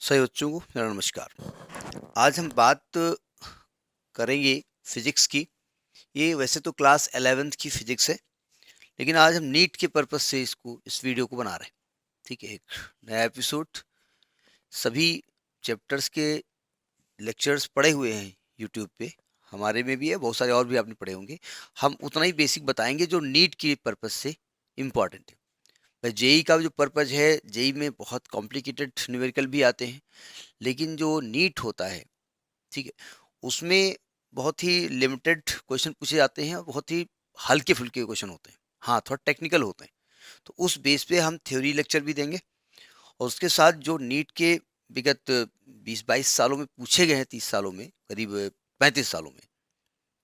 सही बच्चों को मेरा नमस्कार। आज हम बात करेंगे फिजिक्स की। ये वैसे तो क्लास 11th की फिजिक्स है, लेकिन आज हम नीट के पर्पज से इस वीडियो को बना रहे हैं। ठीक है, एक नया एपिसोड। सभी चैप्टर्स के लेक्चर्स पढ़े हुए हैं यूट्यूब पे, हमारे में भी है, बहुत सारे और भी आपने पढ़े होंगे। हम उतना ही बेसिक बताएंगे जो नीट के पर्पज से इम्पॉर्टेंट है। भाई जेई का जो पर्पज है, जेई में बहुत कॉम्प्लिकेटेड न्यूमेरिकल भी आते हैं, लेकिन जो नीट होता है, ठीक है, उसमें बहुत ही लिमिटेड क्वेश्चन पूछे जाते हैं और बहुत ही हल्के फुल्के क्वेश्चन होते हैं। हाँ, थोड़ा टेक्निकल होते हैं। तो उस बेस पे हम थ्योरी लेक्चर भी देंगे, और उसके साथ जो नीट के विगत 20-22 सालों में पूछे गए हैं, 30 सालों में, करीब 35 सालों में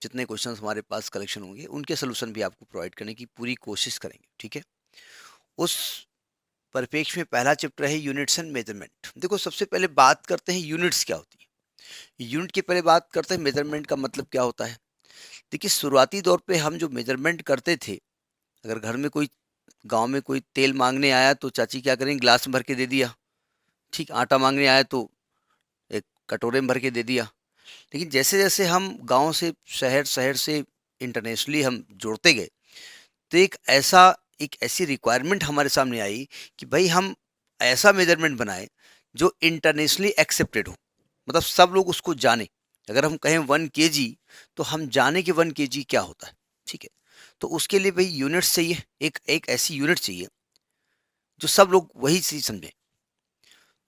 जितने क्वेश्चन हमारे पास कलेक्शन होंगे, उनके सोल्यूशन भी आपको प्रोवाइड करने की पूरी कोशिश करेंगे। ठीक है, उस परिप्रेक्ष्य में पहला चैप्टर है यूनिट्स एंड मेजरमेंट। देखो, सबसे पहले बात करते हैं यूनिट्स क्या होती है। यूनिट की पहले बात करते हैं मेजरमेंट का मतलब क्या होता है। देखिए, शुरुआती दौर पे हम जो मेजरमेंट करते थे, अगर घर में कोई, गांव में कोई तेल मांगने आया तो चाची क्या करेंगे, ग्लास में भर के दे दिया। ठीक, आटा मांगने आया तो एक कटोरे में भर के दे दिया। लेकिन जैसे जैसे हम गांव से शहर, शहर से इंटरनेशनली हम जुड़ते गए, तो एक ऐसी रिक्वायरमेंट हमारे सामने आई कि भाई हम ऐसा मेजरमेंट बनाए जो इंटरनेशनली एक्सेप्टेड हो, मतलब सब लोग उसको जाने। अगर हम कहें 1 kg, तो हम जाने कि 1 kg क्या होता है। ठीक है, तो उसके लिए भाई यूनिट्स चाहिए, एक एक ऐसी यूनिट चाहिए जो सब लोग वही चीज समझें।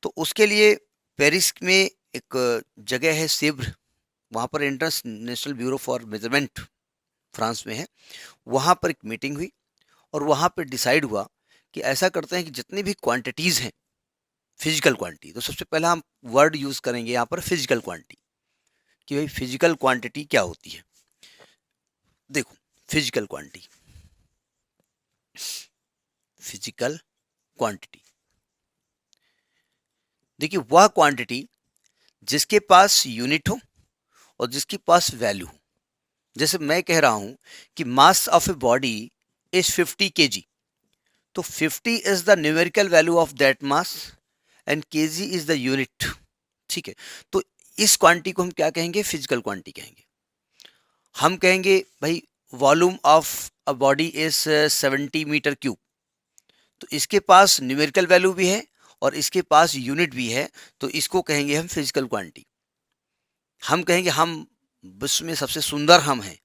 तो उसके लिए पेरिस में एक जगह है सेव्र, वहाँ पर international bureau for measurement, France में है। वहाँ पर एक मीटिंग हुई और वहाँ पर डिसाइड हुआ कि ऐसा करते हैं कि जितनी भी क्वांटिटीज़ हैं, फिजिकल क्वांटिटी, तो सबसे पहला हम वर्ड यूज़ करेंगे यहाँ पर फिजिकल क्वांटिटी, कि भाई फिजिकल क्वांटिटी क्या होती है। देखो, फिजिकल क्वांटिटी, फिजिकल क्वांटिटी, देखिए वह क्वांटिटी जिसके पास यूनिट हो और जिसके पास वैल्यू हो। जैसे मैं कह रहा हूं कि mass of a body is 50 kg, तो 50 is the numerical value of that mass and KG is the unit. ठीक है, तो इस क्वांटिटी को हम क्या कहेंगे, फिजिकल क्वांटिटी कहेंगे। हम कहेंगे भाई volume of a body is 70 metre cube, तो इसके पास न्यूमेरिकल वैल्यू भी है और इसके पास यूनिट भी है, तो इसको कहेंगे हम फिजिकल क्वांटिटी। हम कहेंगे हम विश्व में सबसे सुंदर हम हैं,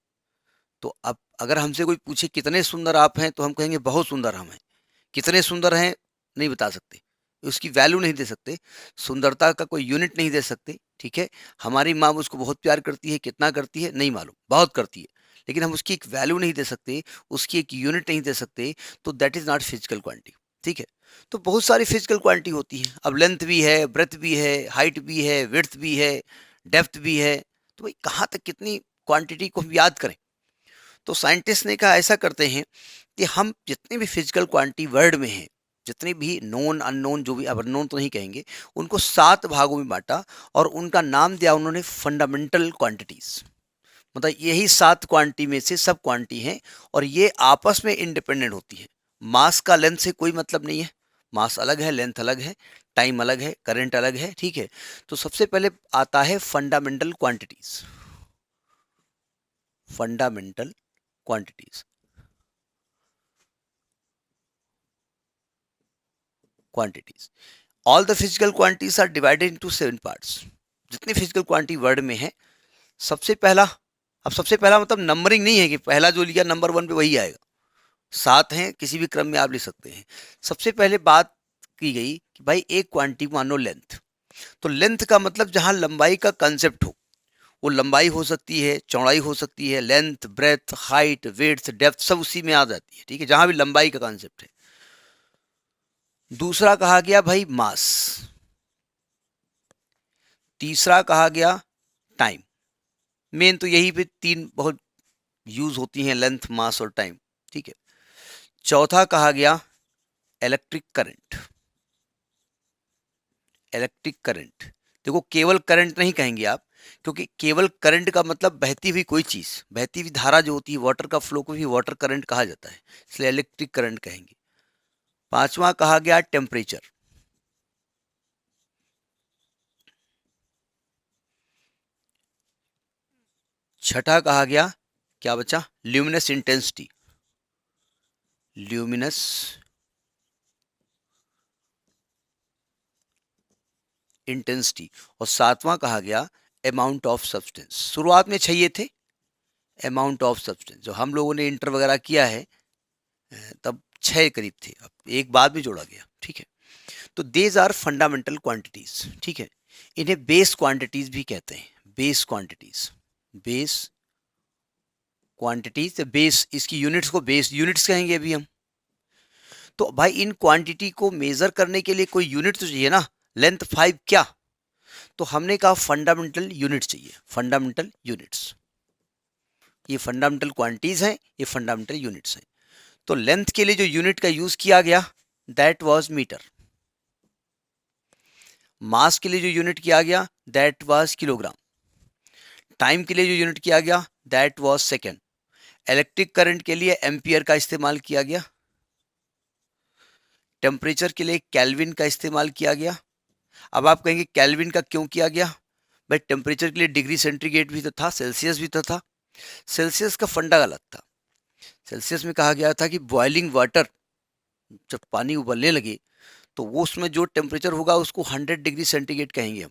तो अब अगर हमसे कोई पूछे कितने सुंदर आप हैं, तो हम कहेंगे बहुत सुंदर हम हैं। कितने सुंदर हैं नहीं बता सकते, उसकी वैल्यू नहीं दे सकते, सुंदरता का कोई यूनिट नहीं दे सकते। ठीक है, हमारी माँ उसको बहुत प्यार करती है, कितना करती है नहीं मालूम, बहुत करती है, लेकिन हम उसकी एक वैल्यू नहीं दे सकते, उसकी एक यूनिट नहीं दे सकते, तो that is not physical quantity. ठीक है, तो बहुत सारी फिजिकल क्वांटिटी होती है। अब लेंथ भी है, ब्रेथ भी है, हाइट भी है, विड्थ भी है, डेप्थ भी है। तो भाई कहाँ तक कितनी क्वांटिटी को हम याद करें। तो साइंटिस्ट ने कहा ऐसा करते हैं कि हम जितनी भी फिजिकल क्वांटिटी वर्ल्ड में है, जितनी भी नोन अननोन, जो भी, अब अननोन तो नहीं कहेंगे, उनको 7 भागों में बांटा और उनका नाम दिया उन्होंने फंडामेंटल क्वांटिटीज। मतलब यही 7 क्वांटिटी में से सब क्वांटिटी हैं और ये आपस में इंडिपेंडेंट होती है। मास का लेंथ से कोई मतलब नहीं है, मास अलग है, लेंथ अलग है, टाइम अलग है, करंट अलग है। ठीक है, तो सबसे पहले आता है fundamental quantities. Fundamental quantities, quantities, all the physical quantities are divided into 7 parts. जितनी फिजिकल क्वांटिटी वर्ड में है, सबसे पहला, अब सबसे पहला मतलब नंबरिंग नहीं है कि पहला जो लिया नंबर 1 पे वही आएगा। 7 हैं, किसी भी क्रम में आप लिख सकते हैं। सबसे पहले बात की गई कि भाई एक क्वांटिटी मान लो लेंथ, तो लेंथ का मतलब जहां लंबाई का कंसेप्ट हो, वो लंबाई हो सकती है, चौड़ाई हो सकती है, length, breadth, height, width, depth सब उसी में आ जाती है। ठीक है, जहां भी लंबाई का कंसेप्ट है। दूसरा कहा गया भाई मास, तीसरा कहा गया टाइम। मेन तो यही पे 3 बहुत यूज होती हैं, लेंथ, मास और टाइम। ठीक है, चौथा कहा गया इलेक्ट्रिक करंट। इलेक्ट्रिक करंट, देखो केवल करंट नहीं कहेंगे आप, क्योंकि केवल करंट का मतलब बहती हुई कोई चीज, बहती हुई धारा जो होती है, वाटर का फ्लो को भी वाटर करंट कहा जाता है, इसलिए इलेक्ट्रिक करंट कहेंगे। पांचवा कहा गया टेम्परेचर। छठा कहा गया क्या बचा, ल्यूमिनस इंटेंसिटी, ल्यूमिनस इंटेंसिटी। और सातवां कहा गया अमाउंट ऑफ सब्सटेंस। शुरुआत में चाहिए थे अमाउंट ऑफ सब्सटेंस, जो हम लोगों ने इंटर वगैरह किया है तब 6 करीब थे, अब एक बाद में जोड़ा गया, ठीक है। तो देज आर फंडामेंटल क्वांटिटीज, ठीक है। इन्हें बेस क्वांटिटीज भी कहते हैं, base quantities, base quantities, base इसकी यूनिट्स को बेस यूनिट्स कहेंगे अभी हम। तो भाई इन क्वांटिटी को मेजर करने के लिए कोई यूनिट तो चाहिए ना, लेंथ 5 क्या, तो हमने कहा फंडामेंटल यूनिट चाहिए, फंडामेंटल यूनिट्स। ये फंडामेंटल क्वांटिटीज हैं, ये फंडामेंटल यूनिट्स हैं। तो लेंथ के लिए जो यूनिट का यूज किया गया दैट वाज मीटर, मास के लिए जो यूनिट किया गया दैट वाज किलोग्राम, टाइम के लिए जो यूनिट किया गया that was second, electric current के लिए एम्पियर का इस्तेमाल किया गया, टेम्परेचर के लिए केल्विन का इस्तेमाल किया गया। अब आप कहेंगे केल्विन का क्यों किया गया, भाई टेम्परेचर के लिए डिग्री सेंटीग्रेड भी तो था, सेल्सियस भी तो था। सेल्सियस का फंडा गलत था। सेल्सियस में कहा गया था कि बॉइलिंग वाटर, जब पानी उबलने लगे तो वो उसमें जो टेम्परेचर होगा उसको 100 डिग्री सेंटीग्रेड कहेंगे हम।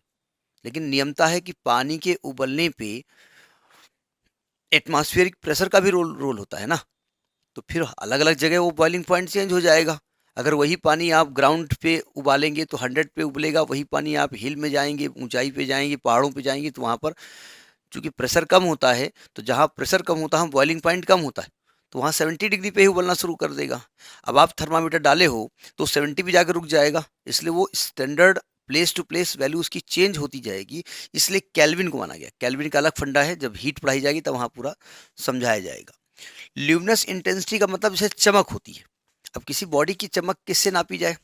लेकिन नियमता है कि पानी के उबलने पे एटमॉस्फेरिक प्रेशर का भी रोल होता है ना, तो फिर अलग अलग जगह वो बॉइलिंग पॉइंट चेंज हो जाएगा। अगर वही पानी आप ग्राउंड पे उबालेंगे तो 100 पे उबलेगा, वही पानी आप हिल में जाएंगे, ऊंचाई पे जाएंगे, पहाड़ों पे जाएंगे तो वहाँ पर चूंकि प्रेशर कम होता है, तो जहाँ प्रेशर कम होता है बॉइलिंग पॉइंट कम होता है, तो वहाँ 70 डिग्री पे ही उबलना शुरू कर देगा। अब आप थर्मामीटर डाले हो तो 70 भी जाकर रुक जाएगा, इसलिए वो standard place to place value उसकी चेंज होती जाएगी, इसलिए केल्विन को माना गया। केल्विन का अलग फंडा है, जब हीट पढ़ाई जाएगी तब वहाँ पूरा समझाया जाएगा। ल्यूमिनस इंटेंसिटी का मतलब जैसे चमक होती है। अब किसी बॉडी की चमक किससे नापी जाए,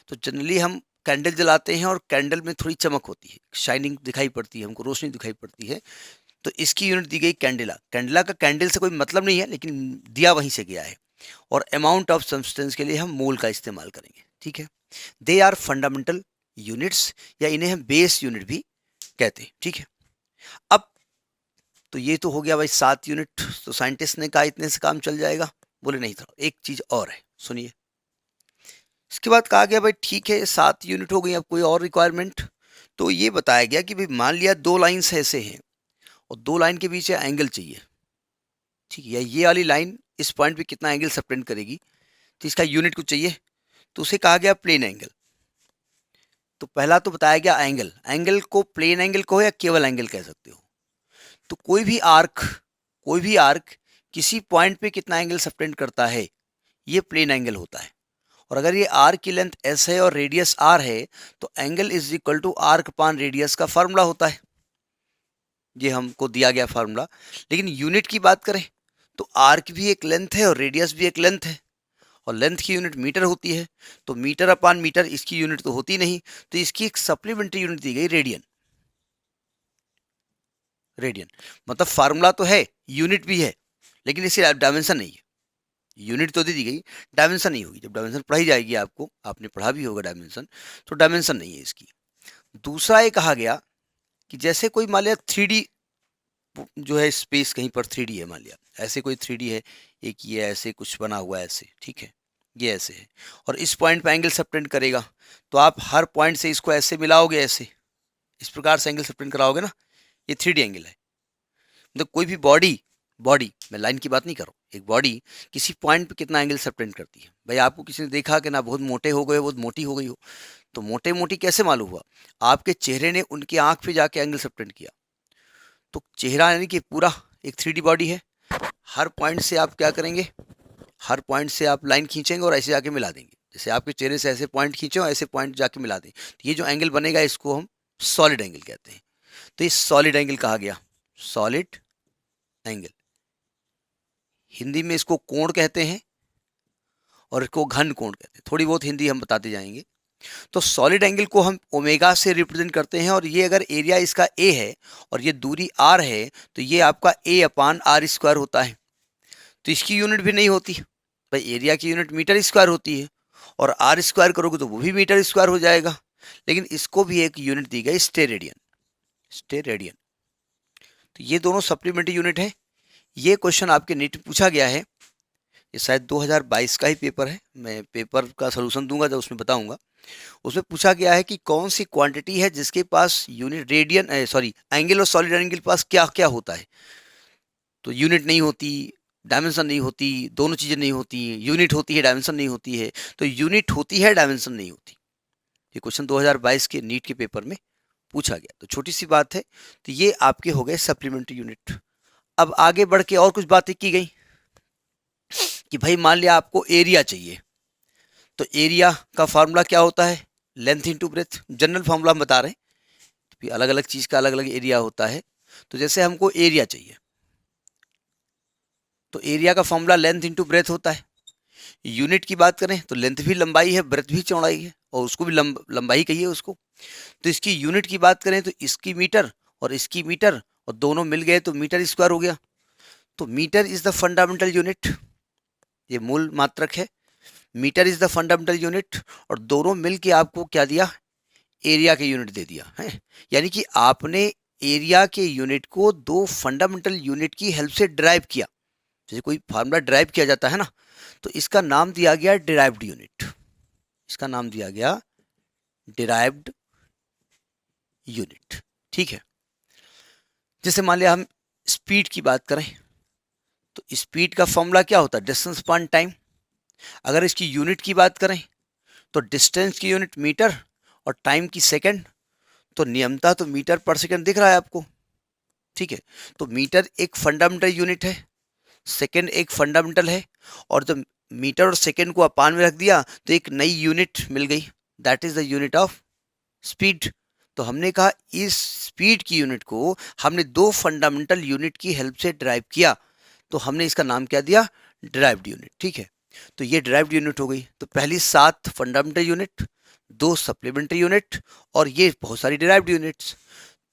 तो जनरली हम कैंडल जलाते हैं और कैंडल में थोड़ी चमक होती है, शाइनिंग दिखाई पड़ती है, हमको रोशनी दिखाई पड़ती है, तो इसकी यूनिट दी गई कैंडेला। कैंडेला का कैंडल से कोई मतलब नहीं है, लेकिन दिया वहीं से गया है। और अमाउंट ऑफ सब्सटेंस के लिए हम मोल का इस्तेमाल करेंगे, ठीक है। दे आर फंडामेंटल यूनिट्स, या इन्हें हम बेस यूनिट भी कहते हैं, ठीक है। अब तो ये तो हो गया भाई 7 यूनिट, तो साइंटिस्ट ने कहा इतने से काम चल जाएगा, बोले नहीं था, एक चीज और है, सुनिए। इसके बाद कहा गया भाई ठीक है 7 यूनिट हो गई, अब कोई और रिक्वायरमेंट, तो ये बताया गया कि भाई मान लिया 2 लाइन्स ऐसे हैं और 2 लाइन के बीच एंगल चाहिए, ठीक है, या ये वाली लाइन इस पॉइंट पे कितना एंगल सबटेंड करेगी, तो इसका यूनिट कुछ चाहिए, तो उसे कहा गया प्लेन एंगल। तो पहला तो बताया गया एंगल, एंगल को प्लेन एंगल कहो या केवल एंगल कह सकते हो। तो कोई भी आर्क किसी पॉइंट पे कितना एंगल सबटेंड करता है, ये प्लेन एंगल होता है। और अगर ये आर्क की लेंथ s है और रेडियस r है, तो angle is equal to arc upon radius का फार्मूला होता है, ये हमको दिया गया फार्मूला। लेकिन यूनिट की बात करें तो आर्क भी एक लेंथ है और रेडियस भी एक लेंथ है, और लेंथ की यूनिट मीटर होती है, तो मीटर अपान मीटर इसकी यूनिट तो होती नहीं, तो इसकी एक सप्लीमेंट्री यूनिट दी गई रेडियन। रेडियन मतलब फार्मूला तो है, यूनिट भी है, लेकिन इसकी डायमेंशन नहीं है। यूनिट तो दे दी गई, डायमेंशन नहीं होगी। जब डायमेंशन पढ़ाई जाएगी आपको, आपने पढ़ा भी होगा डायमेंशन, तो डायमेंशन नहीं है इसकी। दूसरा ये कहा गया कि जैसे कोई मान लिया 3D जो है स्पेस, कहीं पर 3D है, मान लिया ऐसे कोई 3D है, एक ये ऐसे कुछ बना हुआ है ऐसे, ठीक है, ये ऐसे है, और इस पॉइंट पे एंगल सबटेंड करेगा, तो आप हर पॉइंट से इसको ऐसे मिलाओगे, ऐसे इस प्रकार से एंगल सबटेंड कराओगे ना, ये 3D एंगल है। मतलब कोई भी बॉडी, मैं लाइन की बात नहीं कर रहा हूँ, एक बॉडी किसी पॉइंट पे कितना एंगल सबटेंड करती है। भाई आपको किसी ने देखा कि ना बहुत मोटे हो गए, बहुत मोटी हो गई हो, तो मोटे मोटी कैसे मालूम हुआ, आपके चेहरे ने उनकी आंख पे जाके एंगल सबटेंड किया। तो चेहरा यानी कि पूरा एक 3D बॉडी है, हर पॉइंट से आप क्या करेंगे, हर पॉइंट से आप लाइन खींचेंगे और ऐसे जाके मिला देंगे, जैसे आपके चेहरे से ऐसे पॉइंट खींचे और ऐसे पॉइंट जाके मिला दें, तो ये जो एंगल बनेगा इसको हम सॉलिड एंगल कहते हैं। तो ये सॉलिड एंगल कहा गया, सॉलिड एंगल। हिंदी में इसको कोण कहते हैं और इसको घन कोण कहते हैं, थोड़ी बहुत हिंदी हम बताते जाएंगे। तो सॉलिड एंगल को हम ओमेगा से रिप्रेजेंट करते हैं, और ये अगर एरिया इसका ए है और ये दूरी आर है, तो ये आपका ए अपान आर स्क्वायर होता है। तो इसकी यूनिट भी नहीं होती भाई, एरिया की यूनिट मीटर स्क्वायर होती है, और आर स्क्वायर करोगे तो वो भी मीटर स्क्वायर हो जाएगा। लेकिन इसको भी एक यूनिट दी गई स्टेरेडियन, स्टेरेडियन। तो ये दोनों सप्लीमेंट्री यूनिट है। ये क्वेश्चन आपके नीट में पूछा गया है, ये शायद 2022 का ही पेपर है, मैं पेपर का सलूशन दूंगा जब उसमें बताऊंगा। उसमें पूछा गया है कि कौन सी क्वांटिटी है जिसके पास यूनिट रेडियन सॉरी एंगल और सॉलिड एंगल के पास क्या क्या होता है। तो यूनिट नहीं होती, डायमेंशन नहीं होती, दोनों चीज़ें नहीं होती, यूनिट होती है डायमेंशन नहीं होती है। तो यूनिट होती है डायमेंशन नहीं होती। ये क्वेश्चन 2022 के नीट के पेपर में पूछा गया। तो छोटी सी बात है। तो ये आपके हो गए सप्लीमेंट्री यूनिट। अब आगे बढ़ के और कुछ बातें की गई कि भाई मान लिया आपको एरिया चाहिए, तो एरिया का फार्मूला क्या होता है, length into breadth. General formula हम बता रहे हैं, अलग अलग चीज़ का अलग अलग एरिया होता है। तो जैसे हमको एरिया चाहिए, तो एरिया का फॉर्मूला लेंथ इंटू ब्रेथ होता है। यूनिट की बात करें तो लेंथ भी लंबाई है, ब्रेथ भी चौड़ाई है, और उसको भी लंबाई कहिए उसको। तो इसकी यूनिट की बात करें तो इसकी मीटर और इसकी मीटर, और दोनों मिल गए तो मीटर स्क्वायर हो गया। तो metre is the fundamental unit, ये मूल मात्रक है। Metre is the fundamental unit, और दोनों मिल के आपको क्या दिया, एरिया के यूनिट दे दिया है। यानी कि आपने एरिया के यूनिट को दो फंडामेंटल यूनिट की हेल्प से ड्राइव किया। जैसे कोई फार्मूला ड्राइव किया जाता है ना, तो इसका नाम दिया गया डिराइव्ड यूनिट। इसका नाम दिया गया डिराइव्ड यूनिट। ठीक है। जैसे मान लिया हम स्पीड की बात करें, तो स्पीड का फॉर्मूला क्या होता है, डिस्टेंस अपॉन टाइम। अगर इसकी यूनिट की बात करें तो डिस्टेंस की यूनिट मीटर और टाइम की सेकंड। तो नियमता तो मीटर पर सेकंड दिख रहा है आपको। ठीक है। तो मीटर एक फंडामेंटल यूनिट है, सेकंड एक फंडामेंटल है, और जब मीटर और सेकंड को अपान में रख दिया तो एक नई यूनिट मिल गई, that is the unit of speed. तो हमने कहा इस स्पीड की यूनिट को हमने दो फंडामेंटल यूनिट की हेल्प से ड्राइव किया, तो हमने इसका नाम क्या दिया, ड्राइव्ड यूनिट। ठीक है। तो ये ड्राइव्ड यूनिट हो गई। तो पहली 7 फंडामेंटल यूनिट, 2 सप्लीमेंट्री यूनिट, और ये बहुत सारी ड्राइव्ड यूनिट्स।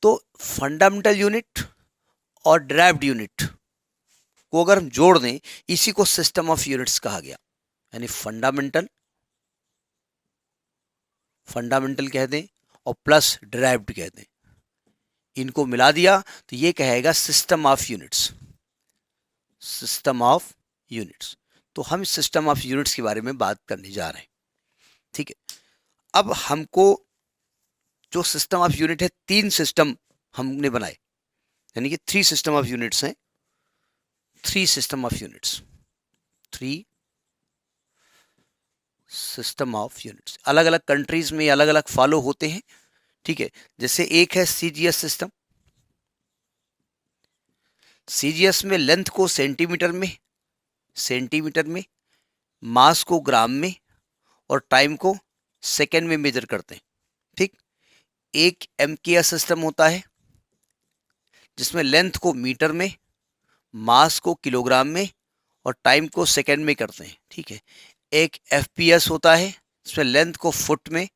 तो फंडामेंटल यूनिट और ड्राइव्ड यूनिट को अगर हम जोड़ दें, इसी को सिस्टम ऑफ यूनिट्स कहा गया। यानी फंडामेंटल, फंडामेंटल कह दें और प्लस ड्राइव्ड कह दें, इनको मिला दिया तो ये कहेगा system of units. System of units. तो हम सिस्टम ऑफ यूनिट्स के बारे में बात करने जा रहे हैं। ठीक है। अब हमको जो सिस्टम ऑफ यूनिट है, 3 सिस्टम हमने बनाए, यानी कि 3 सिस्टम ऑफ यूनिट्स हैं। 3 system of units, 3 system of units अलग अलग कंट्रीज में अलग अलग फॉलो होते हैं। ठीक है। जैसे एक है सीजीएस सिस्टम। सीजीएस में लेंथ को सेंटीमीटर में, मास को ग्राम में, और टाइम को सेकेंड में मेजर करते हैं। ठीक। एक एमकेएस सिस्टम होता है जिसमें लेंथ को मीटर में, मास को किलोग्राम में, और टाइम को सेकेंड में करते हैं। ठीक है। एक एफपीएस होता है जिसमें लेंथ को फुट में,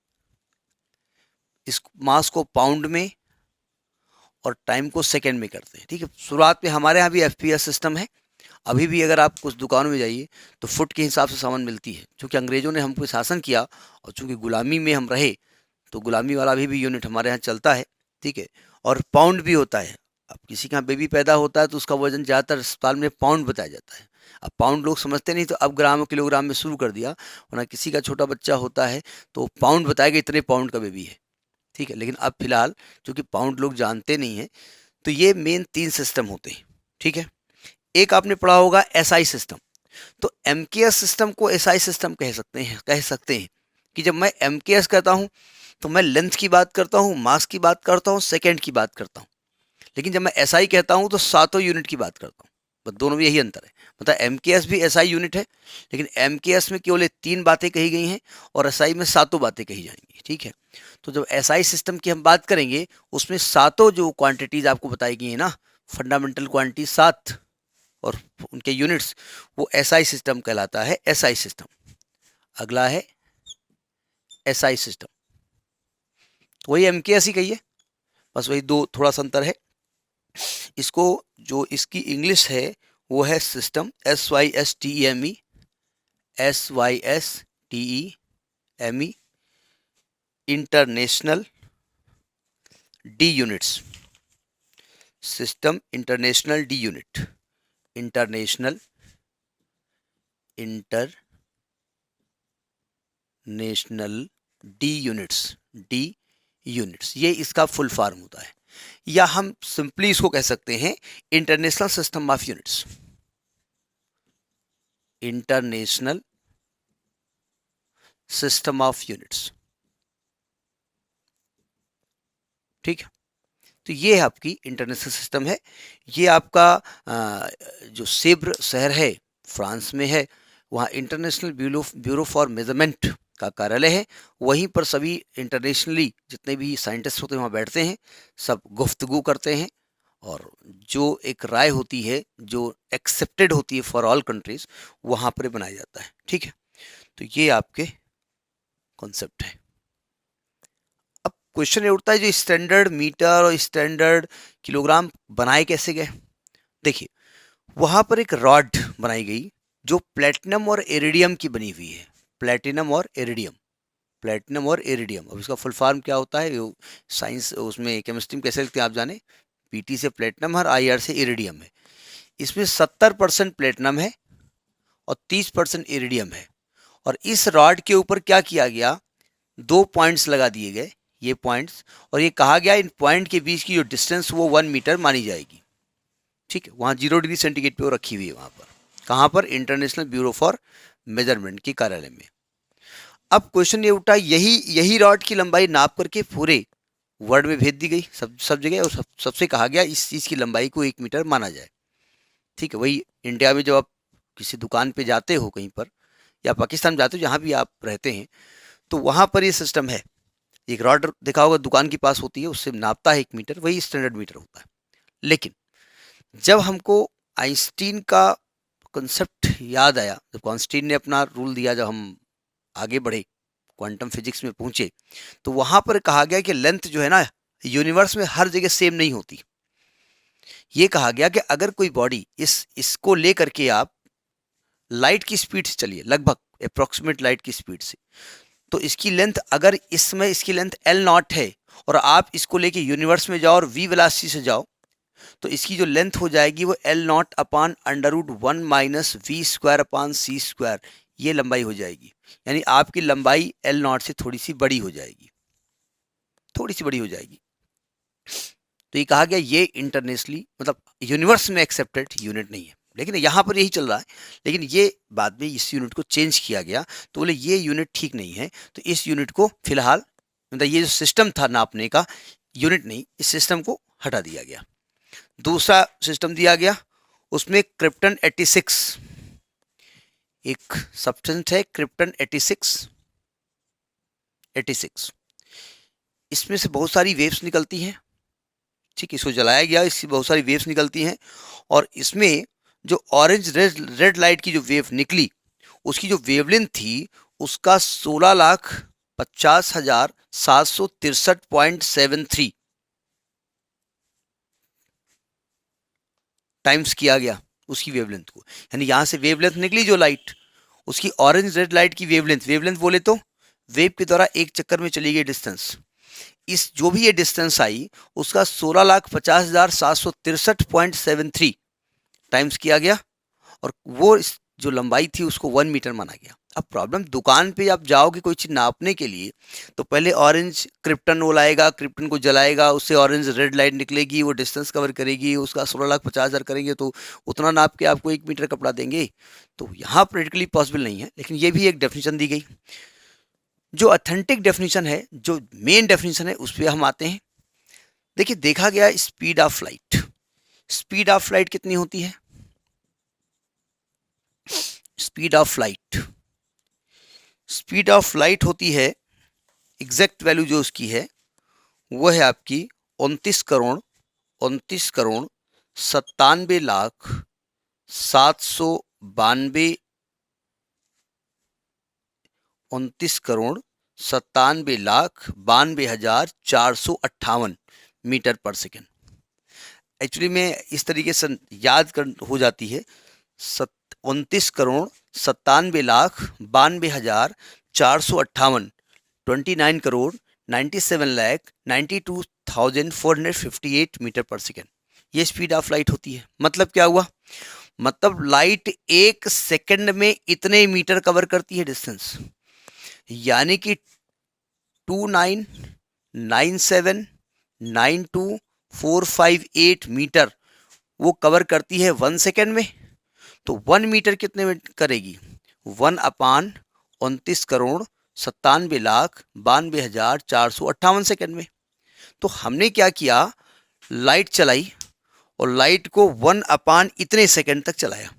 इस मास को पाउंड में, और टाइम को सेकेंड में करते हैं। ठीक है। शुरुआत में हमारे यहाँ भी एफपीएस सिस्टम है। अभी भी अगर आप कुछ दुकानों में जाइए तो फुट के हिसाब से सामान मिलती है। क्योंकि अंग्रेजों ने हम पे शासन किया और चूंकि गुलामी में हम रहे, तो गुलामी वाला भी यूनिट हमारे यहाँ चलता है। ठीक है। और पाउंड भी होता है। अब किसी का बेबी पैदा होता है तो उसका वजन ज़्यादातर अस्पताल में पाउंड बताया जाता है। अब पाउंड लोग समझते नहीं, तो अब ग्राम और किलोग्राम में शुरू कर दिया। वरना किसी का छोटा बच्चा होता है तो पाउंड बताएगा इतने पाउंड का बेबी है। ठीक है। लेकिन अब फिलहाल चूंकि पाउंड लोग जानते नहीं हैं, तो ये मेन 3 सिस्टम होते हैं। ठीक है। एक आपने पढ़ा होगा एसआई सिस्टम। तो एमकेएस सिस्टम को एसआई सिस्टम कह सकते हैं कि जब मैं एमकेएस कहता हूं तो मैं लेंथ की बात करता हूं, मास की बात करता हूं, सेकंड की बात करता हूं। लेकिन जब मैं एसआई कहता हूं तो सातों यूनिट की बात करता हूं। बस दोनों में यही अंतर है। मतलब एमकेएस भी एसआई यूनिट है, लेकिन एमकेएस में केवल 3 बातें कही गई हैं और एसआई में सातों बातें कही जाएंगी। ठीक है। तो जब एसआई सिस्टम की हम बात करेंगे, उसमें सातों जो क्वांटिटीज आपको बताई गई है ना, फंडामेंटल क्वांटिटी 7 और उनके यूनिट्स, वो एसआई सिस्टम कहलाता है। SI system. अगला है एसआई सिस्टम। तो वही एमकेएस ही कहिए, बस वही दो थोड़ा सा अंतर है। इसको जो इसकी इंग्लिश है वो है system, SYSTEME, SYSTEME, international D units. System international D unit, international D units, ये इसका फुल फॉर्म होता है, या हम सिंपली इसको कह सकते हैं international system of units, international system of units. ठीक है, तो ये आपकी इंटरनेशनल सिस्टम है। ये आपका जो सेब्र शहर है फ्रांस में है, वहाँ इंटरनेशनल ब्यूरो फॉर मेजरमेंट का कार्यालय है। वहीं पर सभी इंटरनेशनली जितने भी साइंटिस्ट होते हैं वहाँ बैठते हैं, सब गुफ्तगू करते हैं, और जो एक राय होती है जो एक्सेप्टेड होती है फॉर ऑल कंट्रीज, वहाँ पर बनाया जाता है। ठीक है, तो ये आपके कॉन्सेप्ट है। अब क्वेश्चन ये उठता है जो स्टैंडर्ड मीटर और स्टैंडर्ड किलोग्राम बनाए कैसे गए। देखिए, वहां पर एक रॉड बनाई गई जो प्लेटिनम और इरिडियम की बनी हुई है, प्लेटिनम और इरिडियम, प्लेटिनम और इरिडियम। अब इसका फुल फॉर्म क्या होता है, साइंस उसमें केमिस्ट्री में कैसे लिखते हैं आप जाने, पीटी से प्लेटिनम है, आईआर से इरिडियम है। इसमें 70% प्लेटिनम है और 30% इरिडियम है। और इस रॉड के ऊपर क्या किया गया, 2 पॉइंट्स लगा दिए गए, ये पॉइंट्स, और ये कहा गया इन पॉइंट के बीच की जो डिस्टेंस वो 1 मीटर मानी जाएगी। ठीक है, वहाँ 0 डिग्री सेंटीग्रेड पे वो रखी हुई है, वहाँ पर, कहाँ पर, इंटरनेशनल ब्यूरो फॉर मेजरमेंट के कार्यालय में। अब क्वेश्चन ये उठा, यही रॉड की लंबाई नाप करके पूरे वर्ल्ड में भेज दी गई, सब जगह, और सबसे कहा गया इस चीज़ की लंबाई को 1 मीटर माना जाए। ठीक है, वही इंडिया में जब आप किसी दुकान पे जाते हो कहीं पर, या पाकिस्तान में जाते हो, जहाँ भी आप रहते हैं, तो वहाँ पर ये सिस्टम है, एक रॉड देखा होगा दुकान के पास होती है, उससे नापता है 1 मीटर, वही स्टैंडर्ड मीटर होता है। लेकिन जब हमको आइंस्टीन का कंसेप्ट याद आया, जब आइंस्टीन ने अपना रूल दिया, जब हम आगे बढ़े क्वांटम फिजिक्स में पहुंचे, तो वहां पर कहा गया कि लेंथ जो है ना यूनिवर्स में हर जगह सेम नहीं होती। ये कहा गया कि अगर कोई बॉडी इसको लेकर के आप लाइट की स्पीड से चलिए, लगभग अप्रोक्सीमेट लाइट की स्पीड से, तो इसकी लेंथ, अगर इस समय इसकी लेंथ L नॉट है और आप इसको लेके यूनिवर्स में जाओ और v वेलोसिटी से जाओ, तो इसकी जो लेंथ हो जाएगी वो L naught upon √1 minus v square upon c square, ये लंबाई हो जाएगी। यानी आपकी लंबाई L नॉट से थोड़ी सी बड़ी हो जाएगी, थोड़ी सी बड़ी हो जाएगी। तो ये कहा गया ये इंटरनेशनली, मतलब यूनिवर्स में एक्सेप्टेड यूनिट नहीं है, लेकिन यहाँ पर यही चल रहा है। लेकिन ये बाद में इस यूनिट को चेंज किया गया, तो बोले ये यूनिट ठीक नहीं है, तो इस यूनिट को फिलहाल, मतलब ये जो सिस्टम था नापने का, यूनिट नहीं, इस सिस्टम को हटा दिया गया। दूसरा सिस्टम दिया गया, उसमें क्रिप्टन 86, एक सब्सटेंस है क्रिप्टन 86, इसमें से बहुत सारी वेव्स निकलती हैं। ठीक, इसको जलाया गया, इसकी बहुत सारी वेव्स निकलती हैं, और इसमें जो ऑरेंज रेड लाइट की जो वेव निकली, उसकी जो वेवलेंथ थी उसका 16,50,763.73 टाइम्स किया गया उसकी वेवलेंथ को। यानी यहाँ से वेवलेंथ निकली जो लाइट, उसकी ऑरेंज रेड लाइट की वेवलेंथ बोले तो वेव के द्वारा एक चक्कर में चली गई डिस्टेंस, इस जो भी ये डिस्टेंस आई उसका 16,50,763.73 टाइम्स किया गया, और वो जो लंबाई थी उसको 1 मीटर माना गया। अब प्रॉब्लम, दुकान पे आप जाओगे कोई चीज़ नापने के लिए, तो पहले ऑरेंज क्रिप्टन वो लाएगा, क्रिप्टन को जलाएगा, उससे ऑरेंज रेड लाइट निकलेगी, वो डिस्टेंस कवर करेगी, उसका 16,50,000 करेंगे, तो उतना नाप के आपको 1 मीटर कपड़ा देंगे। तो यहाँ प्रैक्टिकली पॉसिबल नहीं है, लेकिन ये भी एक डेफिनेशन दी गई। जो अथेंटिक डेफिनेशन है, जो मेन डेफिनेशन है, उस पर हम आते हैं। देखिए, देखा गया speed of light, speed of light कितनी होती है, स्पीड ऑफ लाइट होती है, एग्जैक्ट वैल्यू जो उसकी है वो है आपकी 29,97,792 29,97,92,458 मीटर पर सेकेंड। एक्चुअली में इस तरीके से याद कर हो जाती है, 29,97,92,458, 29,97,92,458 मीटर पर सेकेंड, ये स्पीड ऑफ लाइट होती है। मतलब क्या हुआ, मतलब लाइट 1 सेकंड में इतने मीटर कवर करती है डिस्टेंस, यानी कि 29979248 मीटर वो कवर करती है 1 सेकंड में। तो 1 मीटर कितने में करेगी, 1/29,97,92,458 सेकंड में। तो हमने क्या किया, लाइट चलाई और लाइट को 1 इतने सेकंड तक चलाया,